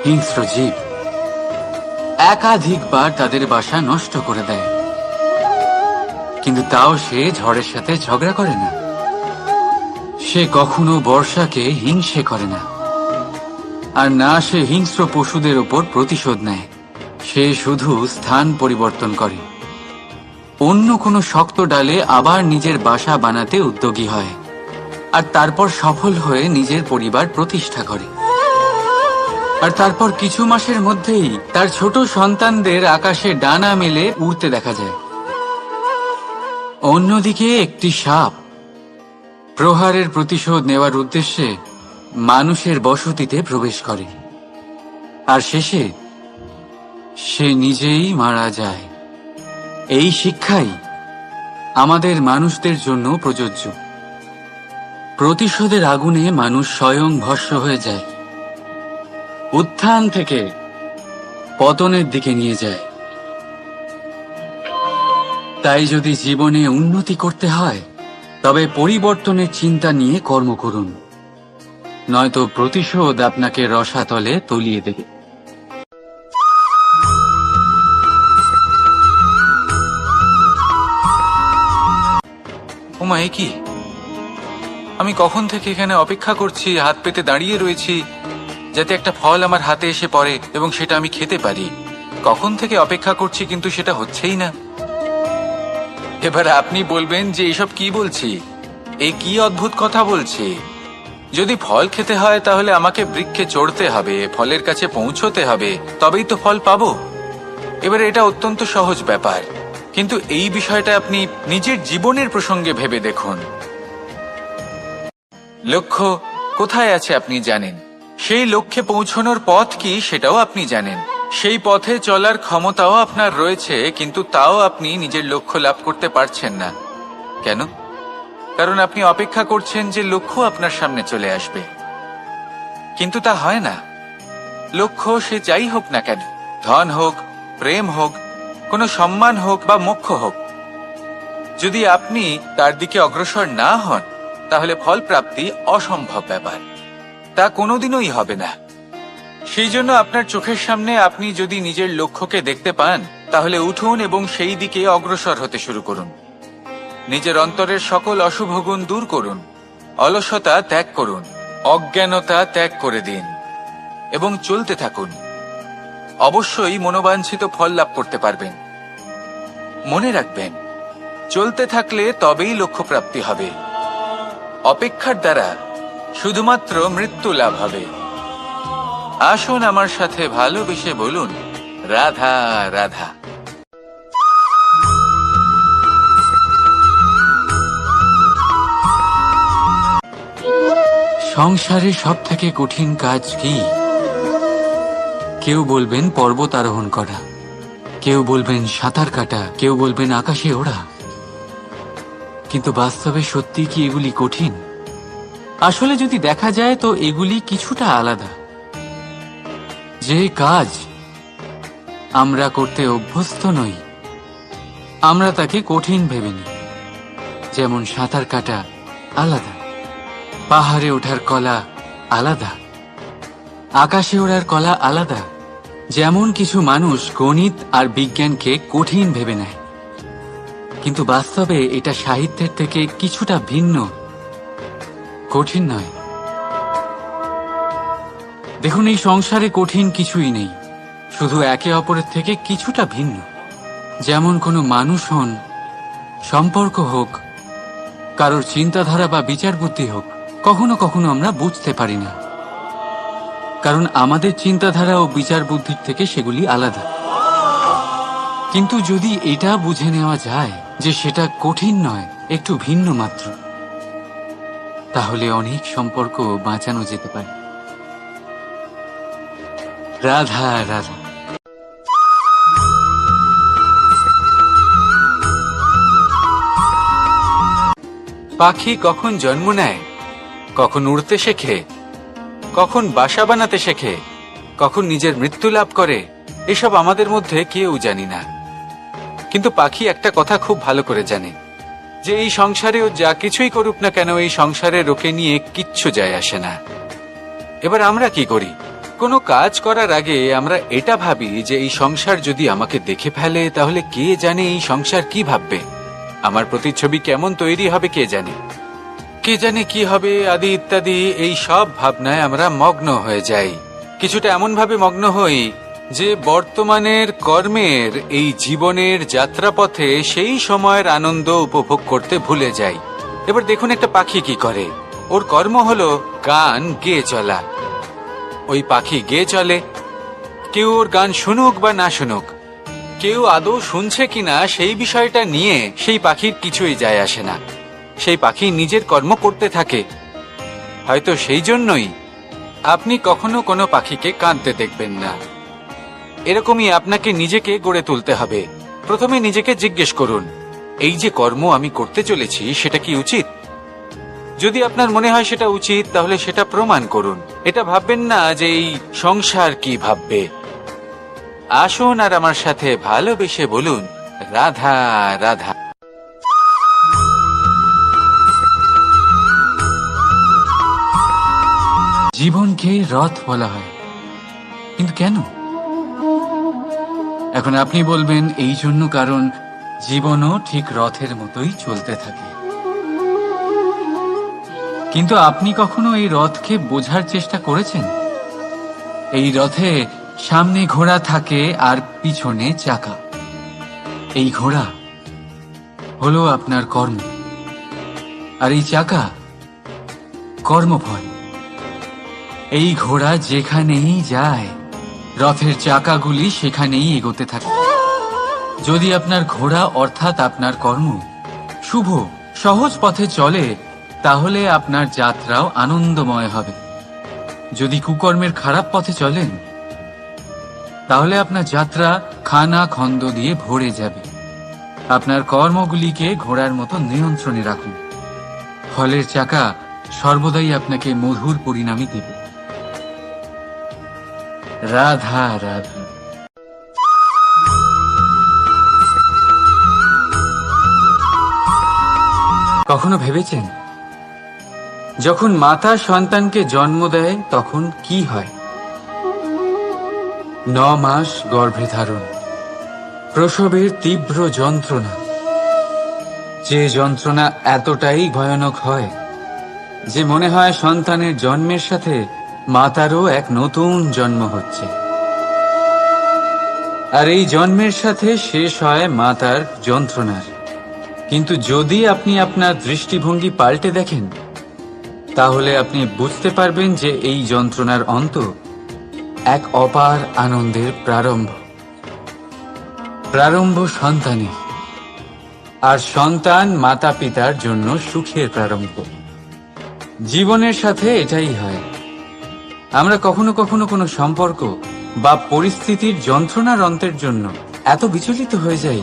হিংস্র জীব একাধিকবার তাদের বাসা নষ্ট করে দেয়, কিন্তু তাও সে ঝড়ের সাথে ঝগড়া করে না। সে কখনো বর্ষাকে হিংসে করে না, আর না সে হিংস্র পশুদের ওপর প্রতিশোধ নেয়। সে শুধু স্থান পরিবর্তন করে, অন্য কোনো শক্ত ডালে আবার নিজের বাসা বানাতে উদ্যোগী হয়, আর তারপর সফল হয়ে নিজের পরিবার প্রতিষ্ঠা করে। আর তারপর কিছু মাসের মধ্যেই তার ছোট সন্তানদের আকাশে ডানা মেলে উড়তে দেখা যায়। অন্যদিকে একটি সাপ প্রহারের প্রতিশোধ নেওয়ার উদ্দেশ্যে মানুষের বসতিতে প্রবেশ করে, আর শেষে সে নিজেই মারা যায়। এই শিক্ষাই আমাদের মানুষদের জন্য প্রযোজ্য। প্রতিশোধের আগুনে মানুষ স্বয়ং ভস্ম হয়ে যায়, উত্থান থেকে পতনের দিকে নিয়ে যায়। তাই যদি জীবনে উন্নতি করতে হয় তবে পরিবর্তনের চিন্তা নিয়ে কর্ম করুন, নয়তো প্রতিশোধ আপনাকে রসাতলে তলিয়ে দেবে। ওমা, এ কি? আমি কখন থেকে এখানে অপেক্ষা করছি, হাত পেতে দাঁড়িয়ে রয়েছি যাতে একটা ফল আমার হাতে এসে পড়ে এবং সেটা আমি খেতে পারি। কখন থেকে অপেক্ষা করছি, কিন্তু সেটা হচ্ছেই না। এবার আপনি বলবেন যে এসব কি বলছি, এ কি অদ্ভুত কথা বলছি। যদি ফল খেতে হয় তাহলে আমাকে বৃক্ষে চড়তে হবে, ফলের কাছে পৌঁছতে হবে, তবেই তো ফল পাবো। এবার এটা অত্যন্ত সহজ ব্যাপার, কিন্তু এই বিষয়টা আপনি নিজের জীবনের প্রসঙ্গে ভেবে দেখুন। লক্ষ্য কোথায় আছে আপনি জানেন, সেই লক্ষ্যে পৌঁছানোর পথ কি সেটাও আপনি জানেন। সেই পথে চলার ক্ষমতাও আপনার রয়েছে, কিন্তু তাও আপনি নিজের লক্ষ্য লাভ করতে পারছেন না। কেন? কারণ আপনি অপেক্ষা করছেন যে লক্ষ্য আপনার সামনে চলে আসবে, কিন্তু তা হয় না। লক্ষ্য সে যাই হোক না কেন, ধন হোক, প্রেম হোক, কোনো সম্মান হোক বা মোক্ষ হোক, যদি আপনি তার দিকে অগ্রসর না হন তাহলে ফল প্রাপ্তি অসম্ভব ব্যাপার, তা কোনোদিনই হবে না। সেই জন্য আপনার চোখের সামনে আপনি যদি নিজের লক্ষ্যকে দেখতে পান তাহলে উঠুন এবং সেই দিকে অগ্রসর হতে শুরু করুন। নিজের অন্তরের সকল অশুভ গুণ দূর করুন, অলসতা ত্যাগ করুন, অজ্ঞানতা ত্যাগ করে দিন এবং চলতে থাকুন। অবশ্যই মনোবাঞ্ছিত ফল লাভ করতে পারবেন। মনে রাখবেন, চলতে থাকলে তবেই লক্ষ্য প্রাপ্তি হবে। অপেক্ষার দ্বারা শুধুমাত্র মৃত্যু লাভ হবে। আসুন আমার সাথে ভালোবেসে বলুন, রাধা রাধা। সংসারে সব থেকে কঠিন কাজ কি? কেউ বলবেন পর্বত আরোহণ করা, কেউ বলবেন সাঁতার কাটা, কেউ বলবেন আকাশে ওড়া। কিন্তু বাস্তবে সত্যি কি এগুলি কঠিন? আসলে যদি দেখা যায় তো এগুলি কিছুটা আলাদা। যে কাজ আমরা করতে অভ্যস্ত নই আমরা তাকে কঠিন ভেবে নিই। যেমন সাঁতার কাটা আলাদা, পাহাড়ে ওঠার কলা আলাদা, আকাশে ওড়ার কলা আলাদা। যেমন কিছু মানুষ গণিত আর বিজ্ঞানকে কঠিন ভেবে নেয়, কিন্তু বাস্তবে এটা সাহিত্যের থেকে কিছুটা ভিন্ন, কঠিন নয়। দেখুন, এই সংসারে কঠিন কিছুই নেই, শুধু একে অপরের থেকে কিছুটা ভিন্ন। যেমন কোনো মানুষ হন, সম্পর্ক হোক, কারোর চিন্তাধারা বা বিচার বুদ্ধি হোক, কখনো কখনো আমরা বুঝতে পারি না, কারণ আমাদের চিন্তাধারা ও বিচার বুদ্ধির থেকে সেগুলি আলাদা। কিন্তু যদি এটা বুঝে নেওয়া যায় যে সেটা কঠিন নয়, একটু ভিন্ন মাত্র, তাহলে অনেক সম্পর্ক বাঁচানো যেতে পারে। রাধা রাধা। পাখি কখন জন্ম নেয়, কখন উড়তে শেখে, কখন বাসা বানাতে শেখে, কখন নিজের মৃত্যু লাভ করে, এসব আমাদের মধ্যে কেউ জানি না। কিন্তু পাখি একটা কথা খুব ভালো করে জানে, যে এই সংসারে ও যা কিছুই করুক না কেন, এই সংসারে ওকে নিয়ে কিচ্ছু যায় আসে না। এবার আমরা কি করি? কোনো কাজ করার আগে আমরা এটা ভাবি যে এই সংসার যদি আমাকে দেখে ফেলে তাহলে কে জানে এই সংসার কি ভাববে, আমার প্রতিচ্ছবি কেমন তৈরি হবে কে জানে, কে জানে কি হবে আদি ইত্যাদি। এই সব ভাবনায় আমরা মগ্ন হয়ে যাই। কিছুটা এমন ভাবে মগ্ন হই যে বর্তমানের কর্মের এই জীবনের যাত্রাপথে সেই সময়ের আনন্দ উপভোগ করতে ভুলে যাই। এবার দেখুন একটা পাখি কি করে, ওর কর্ম হলো গান গেয়ে চলা। ওই পাখি গেয়ে চলে, কেউ ওর গান শুনুক বা না শুনুক, কেউ আদৌ শুনছে কিনা সেই বিষয়টা নিয়ে সেই পাখির কিছুই যায় আসে না। সেই পাখি নিজের কর্ম করতে থাকে। হয়তো সেই জন্যই আপনি কখনো কোনো পাখিকে কাঁদতে দেখবেন না। এরকমই আপনাকে নিজেকে গড়ে তুলতে হবে। প্রথমে নিজেকে জিজ্ঞেস করুন, এই যে কর্ম আমি করতে চলেছি সেটা কি উচিত? যদি আপনার মনে হয় সেটা উচিত, তাহলে সেটা প্রমাণ করুন। এটা ভাববেন না যে এই সংসার কি ভাববে। আসুন আর আমার সাথে ভালোবেসে বলুন, রাধা রাধা। জীবনকে রথ বলা হয়, কিন্তু কেন? এখন আপনি বলবেন এই জন্য কারণ জীবনও ঠিক রথের মতোই চলতে থাকে। কিন্তু আপনি কখনো এই রথকে বোঝার চেষ্টা করেছেন? এই রথে সামনে ঘোড়া থাকে আর পিছনে চাকা। এই ঘোড়া হলো আপনার কর্ম, আর এই চাকা কর্মফল। এই ঘোড়া যেখানেই যায় রথের চাকাগুলি সেখানেই এগোতে থাকে। যদি আপনার ঘোড়া অর্থাৎ আপনার কর্ম শুভ সহজ পথে চলে, তাহলে আপনার যাত্রাও আনন্দময় হবে। যদি কুকর্মের খারাপ পথে চলেন তাহলে আপনার যাত্রা খানা খন্দ দিয়ে ভরে যাবে। আপনার কর্মগুলিকে ঘোড়ার মতো নিয়ন্ত্রণে রাখুন। ফলের চাকা সর্বদাই আপনাকে মধুর পরিণামই দেবে। রাধা রাধা। কখনো ভেবেছেন যখন মাতা সন্তানকে জন্ম দেয় তখন কি হয়? 9 মাস গর্ভে ধারণ, প্রসবের তীব্র যন্ত্রণা, যে যন্ত্রণা এতটাই ভয়ানক হয় যে মনে হয় সন্তানের জন্মের সাথে মাতারও এক নতুন জন্ম হচ্ছে। আর এই জন্মের সাথে শেষ হয় মাতার যন্ত্রণার। কিন্তু যদি আপনি আপনার দৃষ্টিভঙ্গি পাল্টে দেখেন তাহলে আপনি বুঝতে পারবেন যে এই যন্ত্রণার অন্ত এক অপার আনন্দের প্রারম্ভ। প্রারম্ভ সন্তানের, আর সন্তান মাতা পিতার জন্য সুখের প্রারম্ভ। জীবনের সাথে এটাই হয়। আমরা কখনো কখনো কোনো সম্পর্ক বা পরিস্থিতির যন্ত্রণার অন্তের জন্য এত বিচলিত হয়ে যাই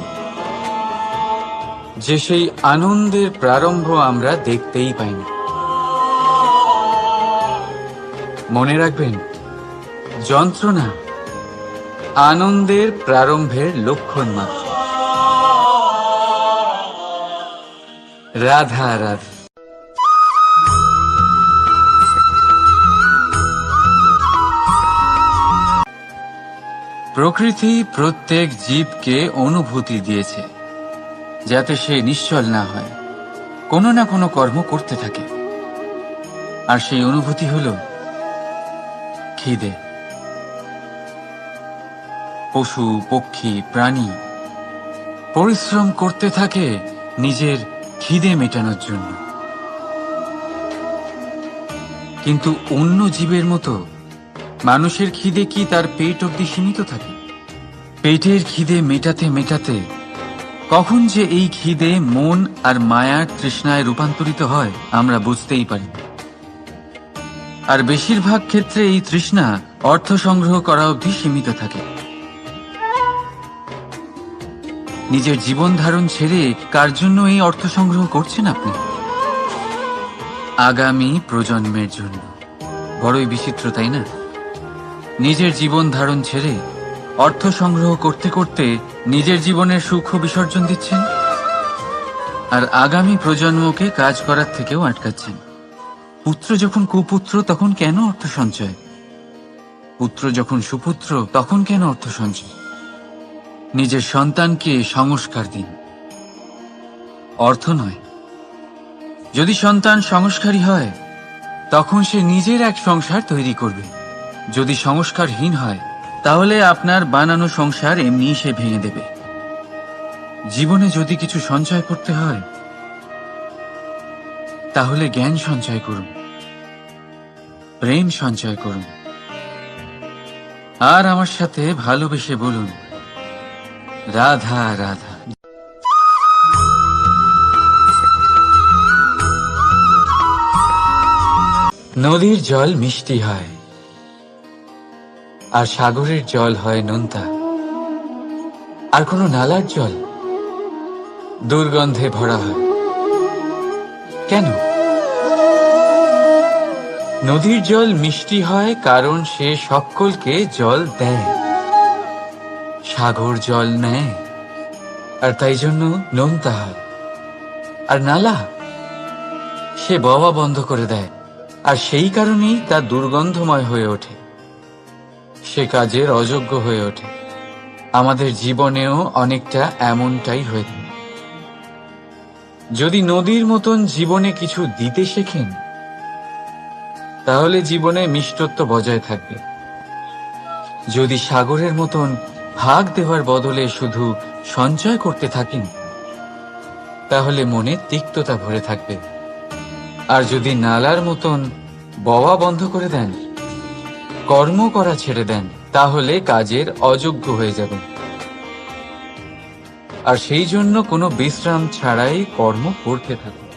যে সেই আনন্দের প্রারম্ভ আমরা দেখতেই পাই না। মনে রাখবেন, যন্ত্রণা আনন্দের প্রারম্ভের লক্ষণ মাত্র। রাধা রাধা। প্রকৃতি প্রত্যেক জীবকে অনুভূতি দিয়েছে যাতে সে নিশ্চল না হয়, কোনো না কোনো কর্ম করতে থাকে। আর সেই অনুভূতি হল খিদে। পশু পক্ষী প্রাণী পরিশ্রম করতে থাকে নিজের খিদে মেটানোর জন্য। কিন্তু অন্য জীবের মতো মানুষের খিদে কি তার পেট অবধি সীমিত থাকে? পেটের খিদে মেটাতে মেটাতে কখন যে এই খিদে মন আর মায়ার তৃষ্ণায় রূপান্তরিত হয় আমরা বুঝতেই পারি। আর বেশিরভাগ ক্ষেত্রে এই তৃষ্ণা অর্থ সংগ্রহ করা অবধি সীমিত থাকে। নিজের জীবন ধারণ ছেড়ে কার জন্য এই অর্থ সংগ্রহ করছেন আপনি? আগামী প্রজন্মের জন্য। বড়ই বিচিত্র, তাই না? নিজের জীবন ধারণ ছেড়ে অর্থ সংগ্রহ করতে করতে নিজের জীবনের সুখ বিসর্জন দিচ্ছেন, আর আগামী প্রজন্মকে কাজ করার থেকেও আটকাচ্ছেন। পুত্র যখন কুপুত্র তখন কেন অর্থ সঞ্চয়? পুত্র যখন সুপুত্র তখন কেন অর্থ সঞ্চয়? নিজের সন্তানকে সংস্কার দিন, অর্থ নয়। যদি সন্তান সংস্কারী হয় তখন সে নিজের এক সংসার তৈরি করবে। যদি সংস্কারহীন হয় তাহলে আপনার বানানো সংসার এমনি সে ভেঙে দেবে। জীবনে যদি কিছু সঞ্চয় করতে হয় তাহলে জ্ঞান সঞ্চয় করুন, প্রেম সঞ্চয় করুন, আর আমার সাথে ভালোবেসে বলুন রাধা রাধা। নদীর জল মিষ্টি হয় আর সাগরের জল হয় নোনতা, আর কোনো নালার জল দুর্গন্ধে ভরা হয়। কেন? নদীর জল মিষ্টি হয় কারণ সে সকলকে জল দেয়, সাগর জল নেয়, আর তাই জন্য নোনতা হয়। আর নালা সে বওয়া বন্ধ করে দেয়, আর সেই কারণেই তা দুর্গন্ধময় হয়ে ওঠে, সে কাজের অযোগ্য হয়ে ওঠে। আমাদের জীবনেও অনেকটা এমনটাই হয়ে থাকে। যদি নদীর মতন জীবনে কিছু দিতে শেখেন তাহলে জীবনে মিষ্টত্ব বজায় থাকবে। যদি সাগরের মতন ভাগ দেওয়ার বদলে শুধু সঞ্চয় করতে থাকেন তাহলে মনে তিক্ততা ভরে থাকবে। আর যদি নালার মতন বওয়া বন্ধ করে দেন, কর্ম করা ছেড়ে দেন, তাহলে কাজের অযোগ্য হয়ে যাবেন। আর সেই জন্য কোনো বিশ্রাম ছাড়াই কর্ম করতে থাকুন।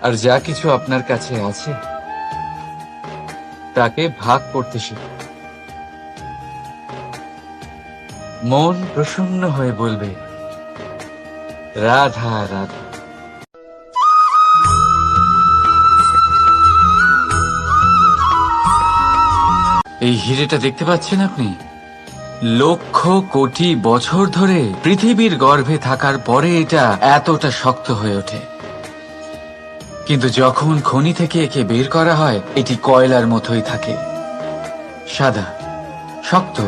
আর যা কিছু আপনার কাছে আছে তাকে ভাগ করতে শেখো। মন প্রসন্ন হয়ে বলবে, রাধা রাধা। এই হিরেটা দেখতে পাচ্ছেন আপনি? লক্ষ কোটি বছর ধরে পৃথিবীর গর্ভে থাকার পরে এটা এতটা শক্ত হয়ে ওঠে, কিন্তু যখন খনি থেকে একে বের করা হয় এটি কয়লার মতোই থাকে, সাদা, শক্ত,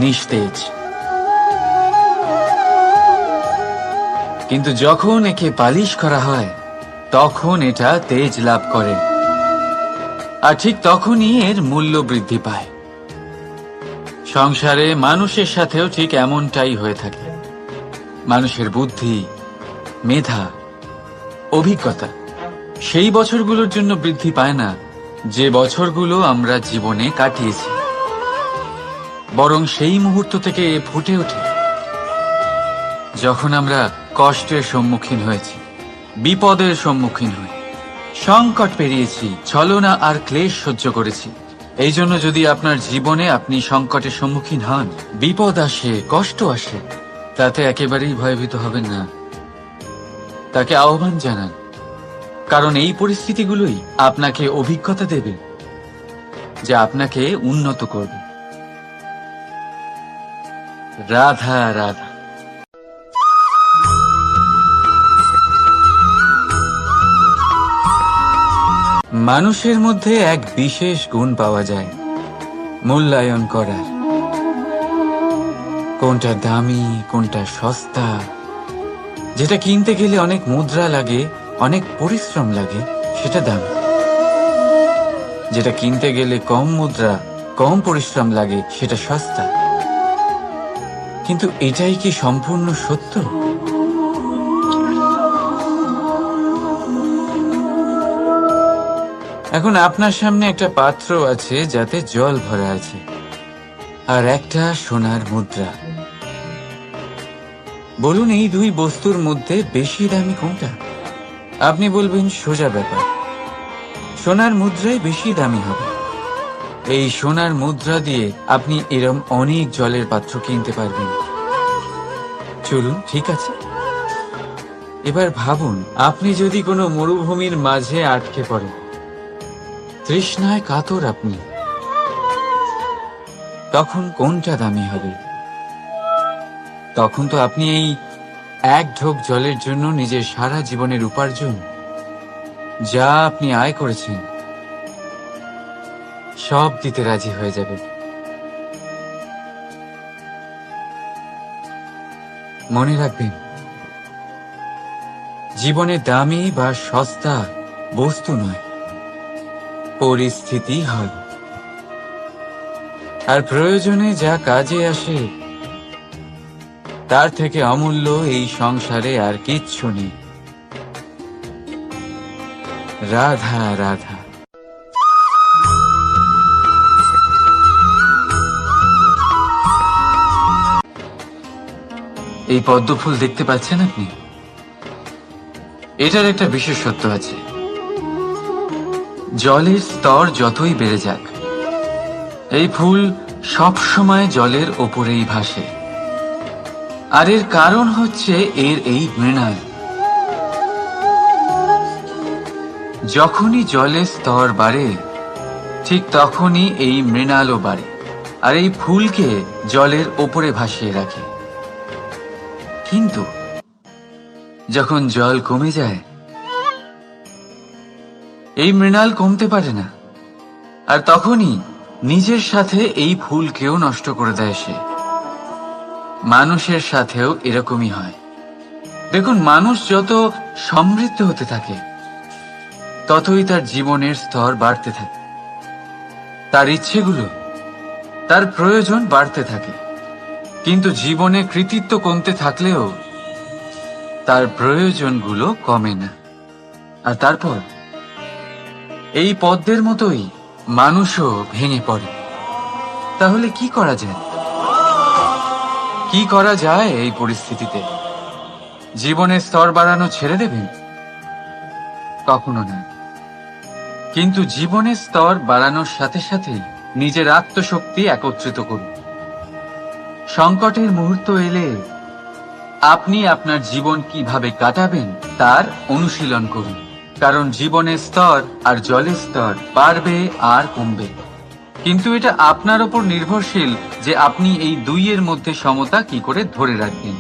নিস্তেজ। কিন্তু যখন একে পালিশ করা হয় তখন এটা তেজ লাভ করে, আর ঠিক তখনই এর মূল্য বৃদ্ধি পায়। সংসারে মানুষের সাথেও ঠিক এমনটাই হয়ে থাকে। মানুষের বুদ্ধি, মেধা, অভিজ্ঞতা সেই বছরগুলোর জন্য বৃদ্ধি পায় না যে বছরগুলো আমরা জীবনে কাটিয়েছি, বরং সেই মুহূর্ত থেকে ফুটে ওঠে যখন আমরা কষ্টের সম্মুখীন হয়েছি, বিপদের সম্মুখীন হই, সংকট পেরিয়েছি, ছলনা আর ক্লেশ সহ্য করেছি। এই জন্য যদি আপনার জীবনে আপনি সংকটের সম্মুখীন হন, বিপদ আসে, কষ্ট আসে, তাতে একেবারেই ভয়ভীত হবেন না। তাকে আহ্বান জানান, কারণ এই পরিস্থিতিগুলোই আপনাকে অভিজ্ঞতা দেবে যা আপনাকে উন্নত করবে। রাধা রাধা। মানুষের মধ্যে এক বিশেষ গুণ পাওয়া যায়, মূল্যায়ন করার। কোনটা দামি, কোনটা সস্তা, যেটা কিনতে গেলে অনেক মুদ্রা লাগে, অনেক পরিশ্রম লাগে, সেটা দামি। যেটা কিনতে গেলে কম মুদ্রা, কম পরিশ্রম লাগে, সেটা সস্তা। কিন্তু এটাই কি সম্পূর্ণ সত্য? এখন আপনার সামনে একটা পাত্র আছে যাতে জল ভরা আছে, আর একটা সোনার মুদ্রা। বলুন, এই দুই বস্তুর মধ্যে বেশি দামি কোনটা? আপনি বলবেন সোজা ব্যাপার, সোনার মুদ্রাই বেশি দামি হবে। এই সোনার মুদ্রা দিয়ে আপনি এরম অনেক জলের পাত্র কিনতে পারবেন। চলুন, ঠিক আছে। এবার ভাবুন, আপনি যদি কোনো মরুভূমির মাঝে আটকে পড়েন, তৃষ্ণায় কাতর আপনি, তখন কোনটা দামি হবে? তখন তো আপনি এই এক ঢোক জলের জন্য নিজের সারা জীবনের উপার্জন, যা আপনি আয় করেছেন, সব দিতে রাজি হয়ে যাবেন। মনে রাখবেন, জীবনে দামি বা সস্তা বস্তু নয়, পরিস্থিতি হয়। আর প্রয়োজনে যা কাজে আসে তার থেকে অমূল্য এই সংসারে আর কিচ্ছু নেই। রাধা রাধা। এই পদ্ম ফুল দেখতে পাচ্ছেন আপনি? এটার একটা বিশেষত্ব আছে। জলের স্তর যতই বেড়ে যাক, এই ফুল সব সময় জলের ওপরেই ভাসে। আর এর কারণ হচ্ছে এর এই মৃণাল। যখনই জলের স্তর বাড়ে, ঠিক তখনই এই মৃণালও বাড়ে, আর এই ফুলকে জলের ওপরে ভাসিয়ে রাখে। কিন্তু যখন জল কমে যায়, এই মৃণাল কমতে পারে না, আর তখনই নিজের সাথে এই ফুলকেও নষ্ট করে দেয় সে। মানুষের সাথেও এরকমই হয়। দেখুন, মানুষ যত সমৃদ্ধ হতে থাকে ততই তার জীবনের স্তর বাড়তে থাকে, তার ইচ্ছেগুলো, তার প্রয়োজন বাড়তে থাকে। কিন্তু জীবনে কৃতিত্ব কমতে থাকলেও তার প্রয়োজনগুলো কমে না। আর তারপর এই পদ্মের মতোই মানুষও ভেঙে পড়ে। তাহলে কি করা যায়? কি করা যায় এই পরিস্থিতিতে? জীবনের স্তর বাড়ানো ছেড়ে দেবেন? কখনো না। কিন্তু জীবনের স্তর বাড়ানোর সাথে সাথে নিজের আত্মশক্তি একত্রিত করুন। সংকটের মুহূর্ত এলে আপনি আপনার জীবন কিভাবে কাটাবেন তার অনুশীলন করুন, কারণ জীবনের স্তর আর জলের স্তর বাড়বে আর কমবে। কিন্তু এটা আপনার উপর নির্ভরশীল যে আপনি এই দুইয়ের মধ্যে সমতা কি করে ধরে রাখবেন।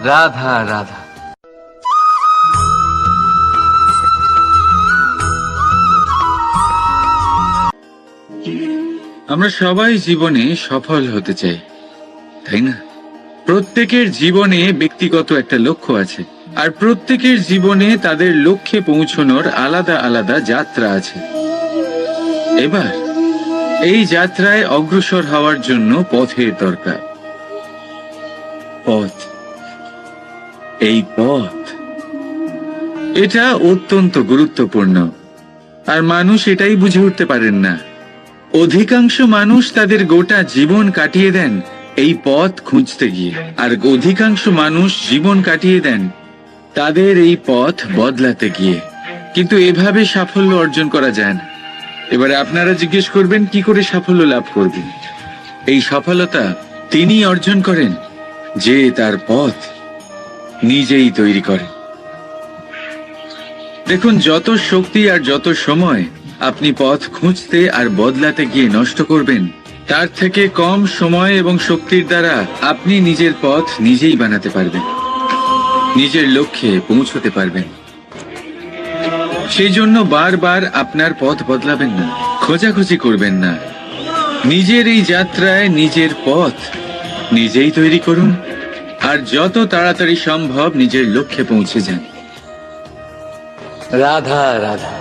রাধা রাধা। আমরা সবাই জীবনে সফল হতে চাই, তাই না? প্রত্যেকের জীবনে ব্যক্তিগত একটা লক্ষ্য আছে, আর প্রত্যেকের জীবনে তাদের লক্ষ্যে পৌঁছানোর আলাদা আলাদা যাত্রা আছে। এবার এই যাত্রায় অগ্রসর হওয়ার জন্য পথের দরকার। পথ, এই পথ, এটা অত্যন্ত গুরুত্বপূর্ণ, আর মানুষ এটাই বুঝে উঠতে পারেন না। অধিকাংশ মানুষ তাদের গোটা জীবন কাটিয়ে দেন এই পথ খুঁজতে গিয়ে, আর অধিকাংশ মানুষ জীবন কাটিয়ে দেন তাদের এই পথ বদলাতে গিয়ে। কিন্তু এভাবে সাফল্য অর্জন করা যায় না। এবারে আপনারা জিজ্ঞেস করবেন কি করে সাফল্য লাভ করবেন। এই সফলতা তিনি অর্জন করেন যে তার পথ নিজেই তৈরি করেন। দেখুন, যত শক্তি আর যত সময় আপনি পথ খুঁজতে আর বদলাতে গিয়ে নষ্ট করবেন, তার থেকে কম সময় এবং শক্তির দ্বারা আপনি নিজের পথ নিজেই বানাতে পারবেন, নিজের লক্ষ্যে পৌঁছতে পারবেন। সেই জন্য বারবার আপনার পথ বদলাবেন না, খোঁজাখুঁজি করবেন না। নিজের এই যাত্রায় নিজের পথ নিজেই তৈরি করুন, আর যত তাড়াতাড়ি সম্ভব নিজের লক্ষ্যে পৌঁছে যান। রাধা রাধা।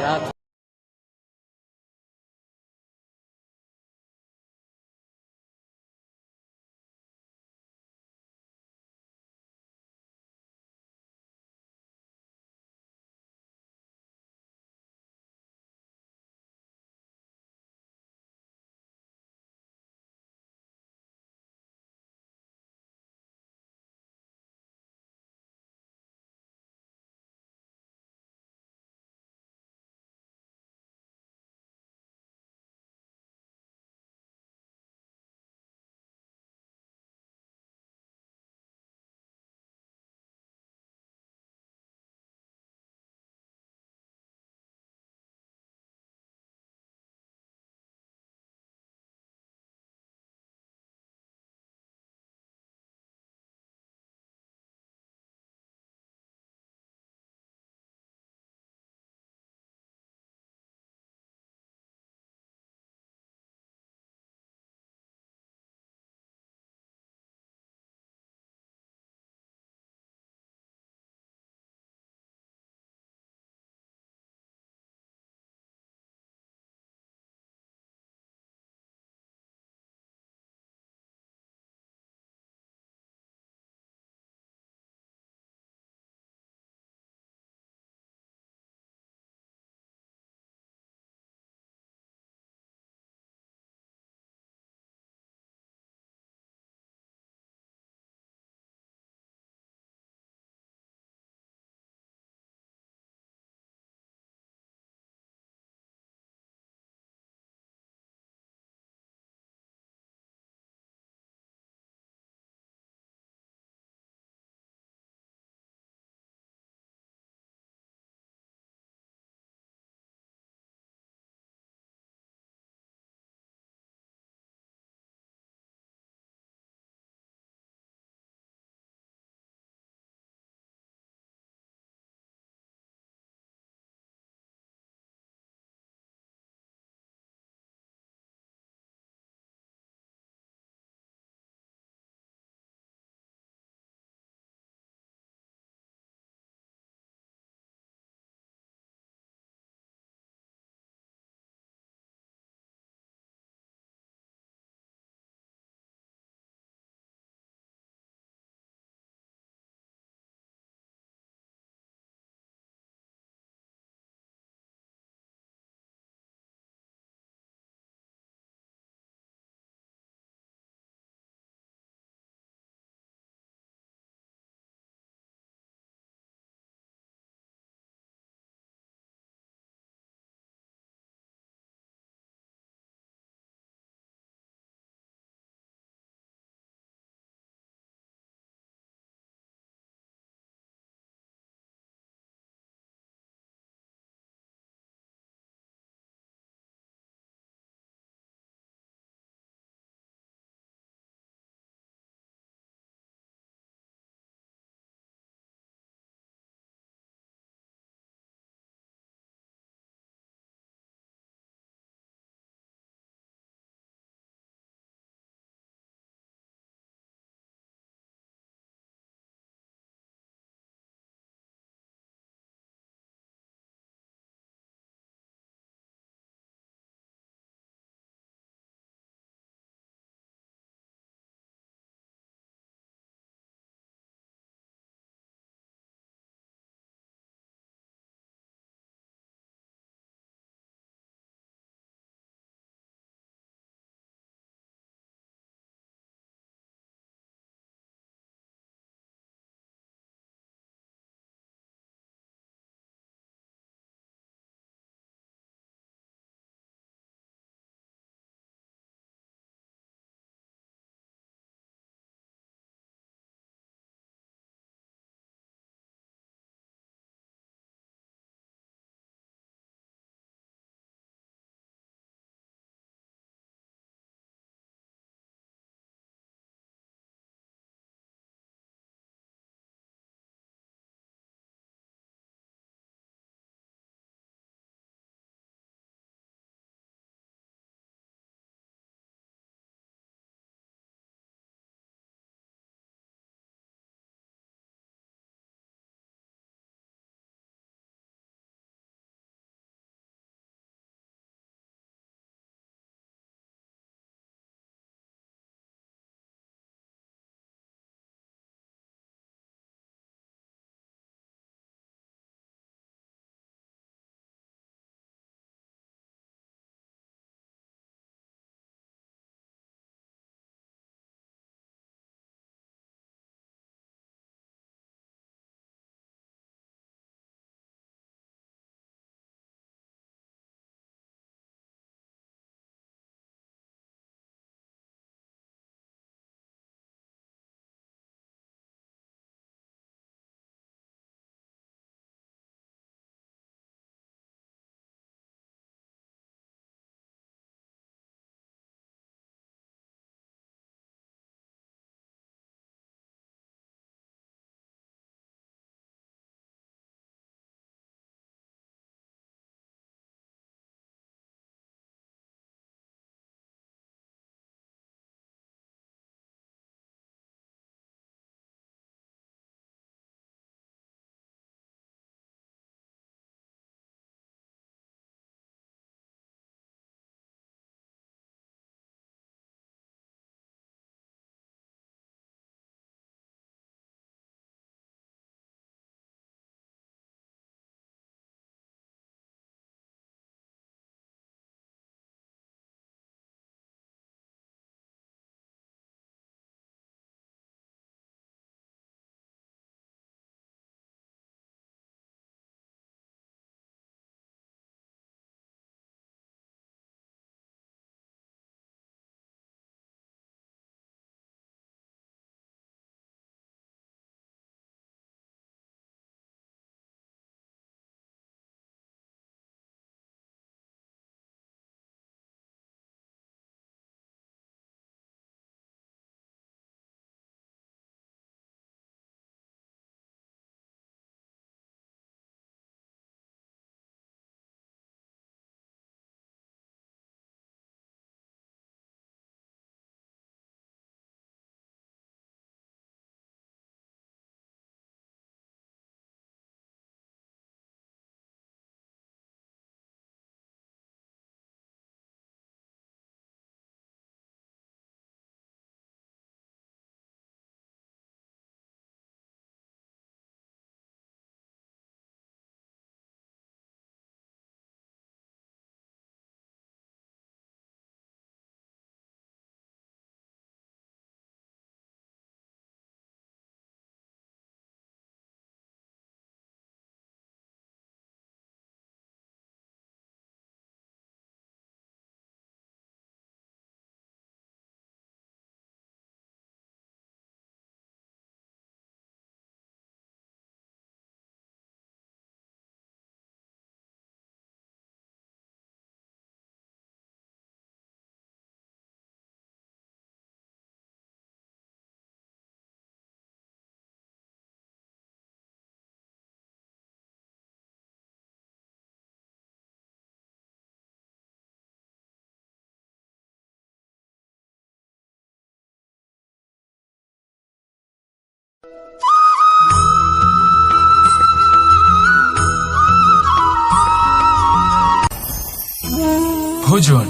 ভোজন।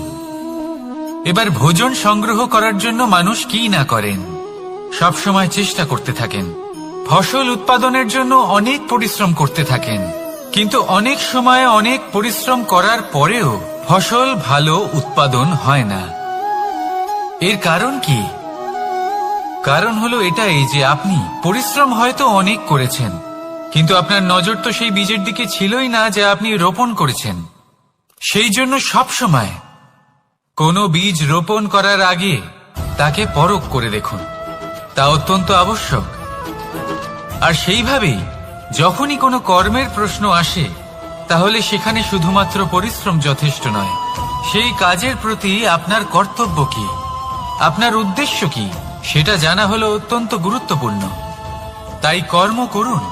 এবার ভোজন সংগ্রহ করার জন্য মানুষ কি না করেন, সব সময় চেষ্টা করতে থাকেন। ফসল উৎপাদনের জন্য অনেক পরিশ্রম করতে থাকেন, কিন্তু অনেক সময় অনেক পরিশ্রম করার পরেও ফসল ভালো উৎপাদন হয় না। এর কারণ কি? কারণ হলো এটাই যে আপনি পরিশ্রম হয়তো অনেক করেছেন, কিন্তু আপনার নজর তো সেই বীজের দিকে ছিলই না যা আপনি রোপণ করেছেন। সেই জন্য সব সময় কোনো বীজ রোপণ করার আগে তাকে পরখ করে দেখুন, তা অত্যন্ত আবশ্যক। আর সেইভাবেই যখনই কোনো কর্মের প্রশ্ন আসে, তাহলে সেখানে শুধুমাত্র পরিশ্রম যথেষ্ট নয়। সেই কাজের প্রতি আপনার কর্তব্য কি, আপনার উদ্দেশ্য কি, সেটা জানা হলো অত্যন্ত গুরুত্বপূর্ণ। তাই কর্ম করুন,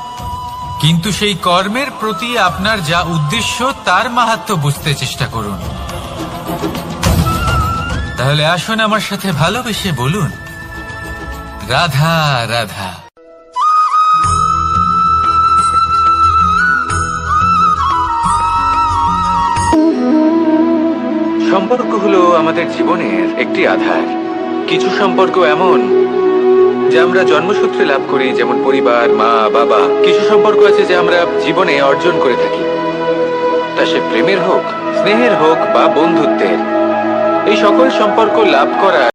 কিন্তু সেই কর্মের প্রতি আপনার যা উদ্দেশ্য তার মাহাত্ম্য বুঝতে চেষ্টা করুন। তাহলে আসুন আমার সাথে ভালোবেসে বলুন, রাধা রাধা। সম্পর্ক হলো আমাদের জীবনের একটি আধার। কিছু সম্পর্ক এমন যা আমরা জন্মসূত্রে লাভ করি, যেমন পরিবার, মা, বাবা। কিছু সম্পর্ক আছে যা আমরা জীবনে অর্জন করে থাকি, তা সে প্রেমের হোক, স্নেহের হোক বা বন্ধুত্বের। এই সকল সম্পর্ক লাভ করা